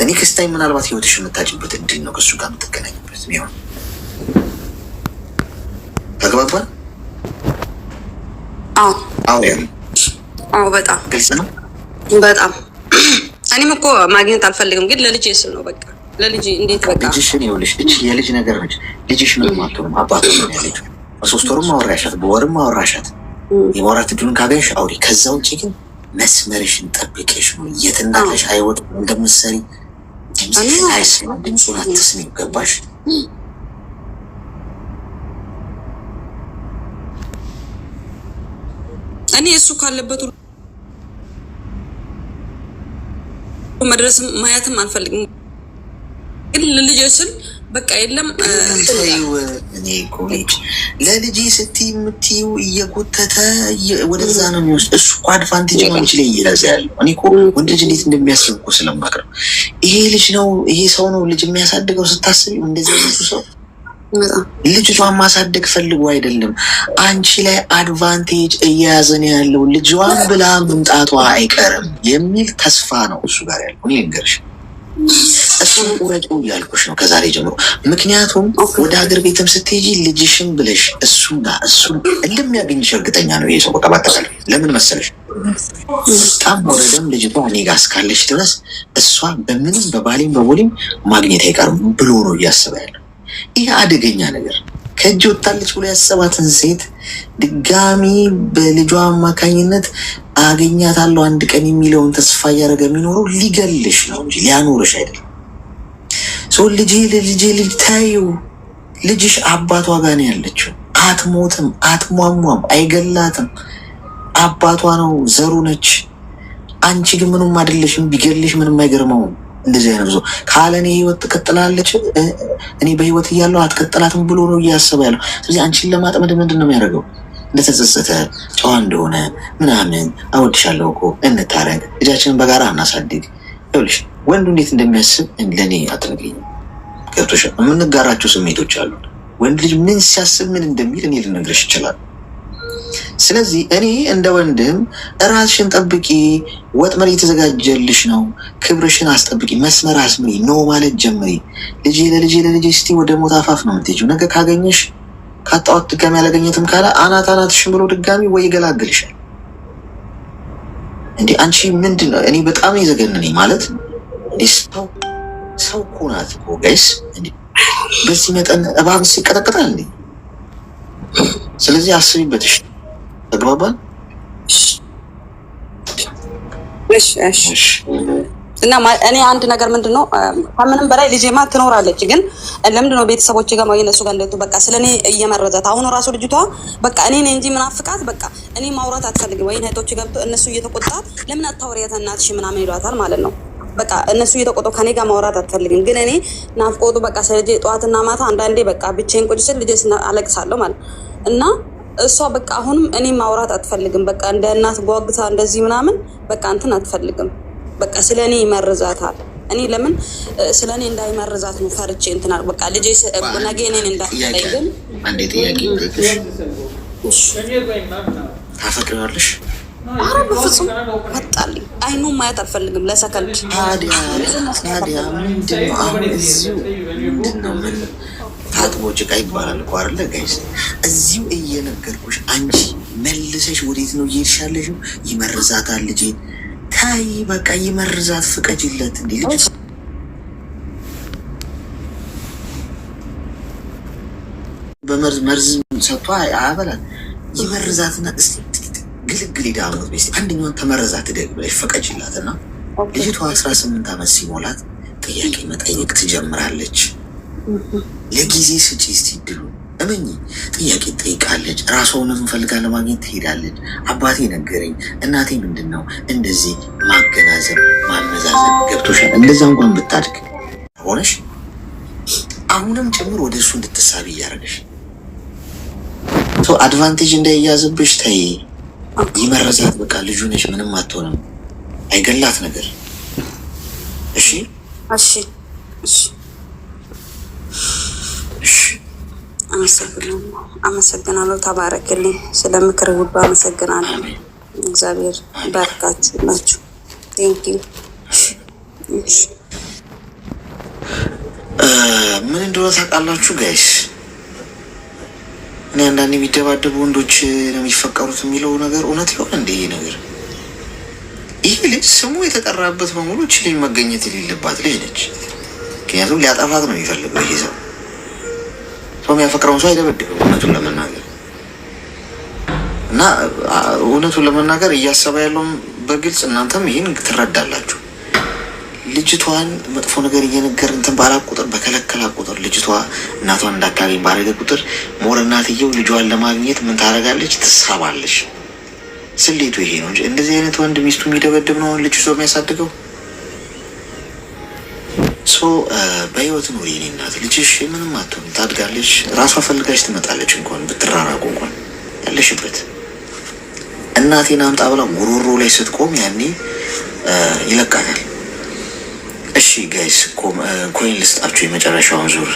እኔ ክስታይ ምናልባት ህይወትሽ የምታጭበት እድል ነው ከእሱ ጋር የምትገናኝበት ሚሆን። ተግባባን? አዎ በጣም ግልጽ ነው። በጣም እኔም እኮ ማግኘት አልፈልግም፣ ግን ለልጅ ስል ነው። በቃ ለልጅ እንዴት በቃ ልጅሽን ይኸውልሽ፣ እቺ የልጅ ነገር ነች። ልጅሽ ምንም አትሆንም። አባቱ ነው ያለችው። በሶስት ወርም አወራሻት፣ በወርም አወራሻት። የማውራት እድሉን ካገኝሽ አውሪ። ከዛ ውጭ ግን መስመርሽን ጠብቀሽ ነው የት እንዳለሽ አይወጥ እንደምትሰሪ አይሰማም፣ ድምፁን አትስሚው። ገባሽ? እኔ እሱ ካለበት መድረስም ማየትም አልፈልግም። ግን ለልጄ ስል በቃ የለም እኔ ኮሌጅ ለልጄ ስትይ የምትይው እየጎተተ ወደዛ ነው የሚወስድ። እሱ እኮ አድቫንቴጅ ነው እንጂ ላይ እየያዘ ያለው እኔ እኮ ወንድ ልጅ እንዴት እንደሚያስብ እኮ ስለማውቅ ነው። ይሄ ልጅ ነው ይሄ ሰው ነው ልጅ የሚያሳድገው ስታስቢ፣ እንደዚህ አይነቱ ሰው ልጅቷን ማሳደግ ፈልጎ አይደለም፣ አንቺ ላይ አድቫንቴጅ እየያዘን ያለው ልጇን ብላ መምጣቷ አይቀርም የሚል ተስፋ ነው እሱ ጋር ያለው። እኔ ልንገርሽ እሱን ቁረጪው እያልኩሽ ነው ከዛሬ ጀምሮ። ምክንያቱም ወደ ሀገር ቤትም ስትሄጂ ልጅሽን ብለሽ እሱ እንደሚያገኝሽ እርግጠኛ ነው ይሄ ሰው። በቃ ባጠቃላይ ለምን መሰለሽ በጣም ወረደም ልጅቷ እኔ ጋር እስካለሽ ድረስ እሷ በምንም በባሌም በቦሌም ማግኘት አይቀርም ብሎ ነው እያሰበ ያለው። ይህ አደገኛ ነገር ከእጅ ወጣለች ብሎ ያሰባትን ሴት ድጋሚ በልጇ አማካኝነት አገኛታለሁ አንድ ቀን የሚለውን ተስፋ እያደረገ የሚኖረው ሊገልሽ ነው እንጂ ሊያኖርሽ አይደለም። ሰው ልጅ ታዩ፣ ልጅሽ አባቷ ጋር ነው ያለችው። አትሞትም፣ አትሟሟም፣ አይገላትም። አባቷ ነው፣ ዘሩ ነች። አንቺ ግን ምንም አይደለሽም። ቢገልሽ ምንም አይገርመውም። እንደዚህ አይነት ብዙ ካለ እኔ ህይወት ትቀጥላለች እኔ በህይወት እያለሁ አትቀጥላትም ብሎ ነው እያሰበ ያለው። ስለዚህ አንቺን ለማጥመድ ምንድን ነው የሚያደርገው? እንደተጸጸተ ጨዋ እንደሆነ ምናምን አወድሻለሁ እኮ እንታረግ፣ ልጃችንን በጋራ እናሳድግ። ይኸውልሽ ወንዱ እንዴት እንደሚያስብ ለእኔ አትነግሪኝም። ገብቶሻል? የምንጋራቸው ስሜቶች አሉ። ወንድ ልጅ ምን ሲያስብ ምን እንደሚል እኔ ልነግርሽ ይችላል። ስለዚህ እኔ እንደ ወንድም ራስሽን ጠብቂ፣ ወጥመድ እየተዘጋጀልሽ ነው፣ ክብርሽን አስጠብቂ፣ መስመር አስምሪ፣ ኖ ማለት ጀምሪ። ለልጄ ስቲ ወደ ሞት አፋፍ ነው የምትሄጂው። ነገ ካገኘሽ ካጣሁት ድጋሚ አላገኘትም ካለ አናትሽን ብሎ ድጋሚ ወይ ይገላግልሻል። እንዴ አንቺ ምንድን ነው? እኔ በጣም የዘገነነኝ ማለት ሰው እኮ ናት እኮ ጋይስ። በዚህ መጠን እባብ ይቀጠቅጣል እንዴ? ስለዚህ አስቢበትሽ። ተግባባን? እና እኔ አንድ ነገር ምንድን ነው ከምንም በላይ ልጄማ ትኖራለች። ግን ለምንድን ነው ቤተሰቦች ጋር ማግኘት እሱ ጋር እንደቱ በቃ ስለኔ እየመረዛት አሁን ራሱ ልጅቷ በቃ እኔ ነኝ እንጂ ምናፍቃት በቃ እኔ ማውራት አትፈልግም ወይ እህቶች ገብቶ እነሱ እየተቆጣት ለምን አታወሪያት እናትሽ ምናምን ይሏታል ማለት ነው። በቃ እነሱ እየተቆጡ ከኔ ጋር ማውራት አትፈልግም። ግን እኔ ናፍቆቱ በቃ ስለልጄ ጠዋትና ማታ አንዳንዴ በቃ ብቻዬን ቁጭ ስል ልጄ አለቅሳለሁ ማለት እና እሷ በቃ አሁንም እኔ ማውራት አትፈልግም። በቃ እንደ እናት ጓግታ እንደዚህ ምናምን በቃ እንትን አትፈልግም። በቃ ስለኔ ይመርዛታል። እኔ ለምን ስለኔ እንዳይመርዛት ነው ፈርቼ እንትና በቃ ልጄ ነገ እኔን እንዳትለኝ። ግን አንዴ ጥያቄ እሺ ታፈቅሪዋለሽ? ኧረ በፍጹም መጣልኝ። አይኑ ማየት አልፈልግም ለሰከንድ። ታዲያ ምንድን ነው አሁን እዚሁ ምንድን ነው ምን ታጥቦ ጭቃ ይባላል እኮ አይደለ ጋይስ? እዚሁ እየነገርኩሽ አንቺ መልሰሽ ወዴት ነው እየሄድሻለሽ? ይመርዛታል ልጄ። ታይ በቃ ይመርዛት፣ ፍቀጅለት። እንዴ ልጅ በመርዝ ሰጥቷ አያበላል። ይመርዛትና ግልግል ዳሞት ቤት አንደኛውን ተመረዛት ደግ ብለሽ ፍቀጅላትና ልጅቷ 18 ዓመት ሲሞላት ጥያቄ መጠየቅ ትጀምራለች። ለጊዜ ስጪ እስቲ ድሉ እመኚ። ጥያቄ ትጠይቃለች። ራሷንም ፈልጋ ለማግኘት ትሄዳለች። አባቴ ነገረኝ፣ እናቴ ምንድን ነው እንደዚህ ማገናዘብ ማመዛዘብ ገብቶሻል። እንደዛ እንኳን ብታድግ ሆነሽ አሁንም ጭምር ወደ እሱ እንድትሳቢ እያደረገሽ አድቫንቴጅ እንዳይያዝብሽ ተይ። ይመረዛት በቃ ልጁ ነች፣ ምንም አትሆንም። አይገላት ነገር። እሺ እሺ እሺ አመሰግናለሁ። ተባረክልኝ። ስለ ምክር ሁሉ አመሰግናለሁ። እግዚአብሔር ባርካት ናችሁ። ቴንክ ዩ። ምን እንደሆነ ታውቃላችሁ ጋይስ? እኔ አንዳንድ የሚደባደቡ ወንዶች ነው የሚፈቀሩት የሚለው ነገር እውነት ይሆን እንደ ይሄ ነገር? ይህ ልጅ ስሙ የተጠራበት በሙሉ እች ልጅ መገኘት የሌለባት ልጅ ነች። ምክንያቱም ሊያጠፋት ነው የሚፈልገው ይሄ ሰው። ሰው የሚያፈቅረውን ሰው አይደበድብም እውነቱን ለመናገር እና እውነቱን ለመናገር እያሰበ ያለውም በግልጽ እናንተም ይህን ትረዳላችሁ። ልጅቷን መጥፎ ነገር እየነገር እንትን ባላት ቁጥር በከለከላ ቁጥር ልጅቷ እናቷን እንዳታገኝ ባደረገ ቁጥር ሞር እናትየው ልጇን ለማግኘት ምን ታደርጋለች? ትሳባለች። ስሌቱ ይሄ ነው እንጂ እንደዚህ አይነት ወንድ ሚስቱ የሚደበድብ ነው ልጅ ሰው የሚያሳድገው። በህይወት ኑሪ የኔ እናት። ልጅሽ ምንም አትሆንም፣ ታድጋለች፣ ራሷ ፈልጋች ትመጣለች። እንኳን ብትራራቁ እንኳን ያለሽበት እናቴን አምጣ ብላ ጉሮሮ ላይ ስትቆም ያኔ ይለቃታል። እሺ ጋይስ ኮይን ልስጣችሁ የመጨረሻውን ዙር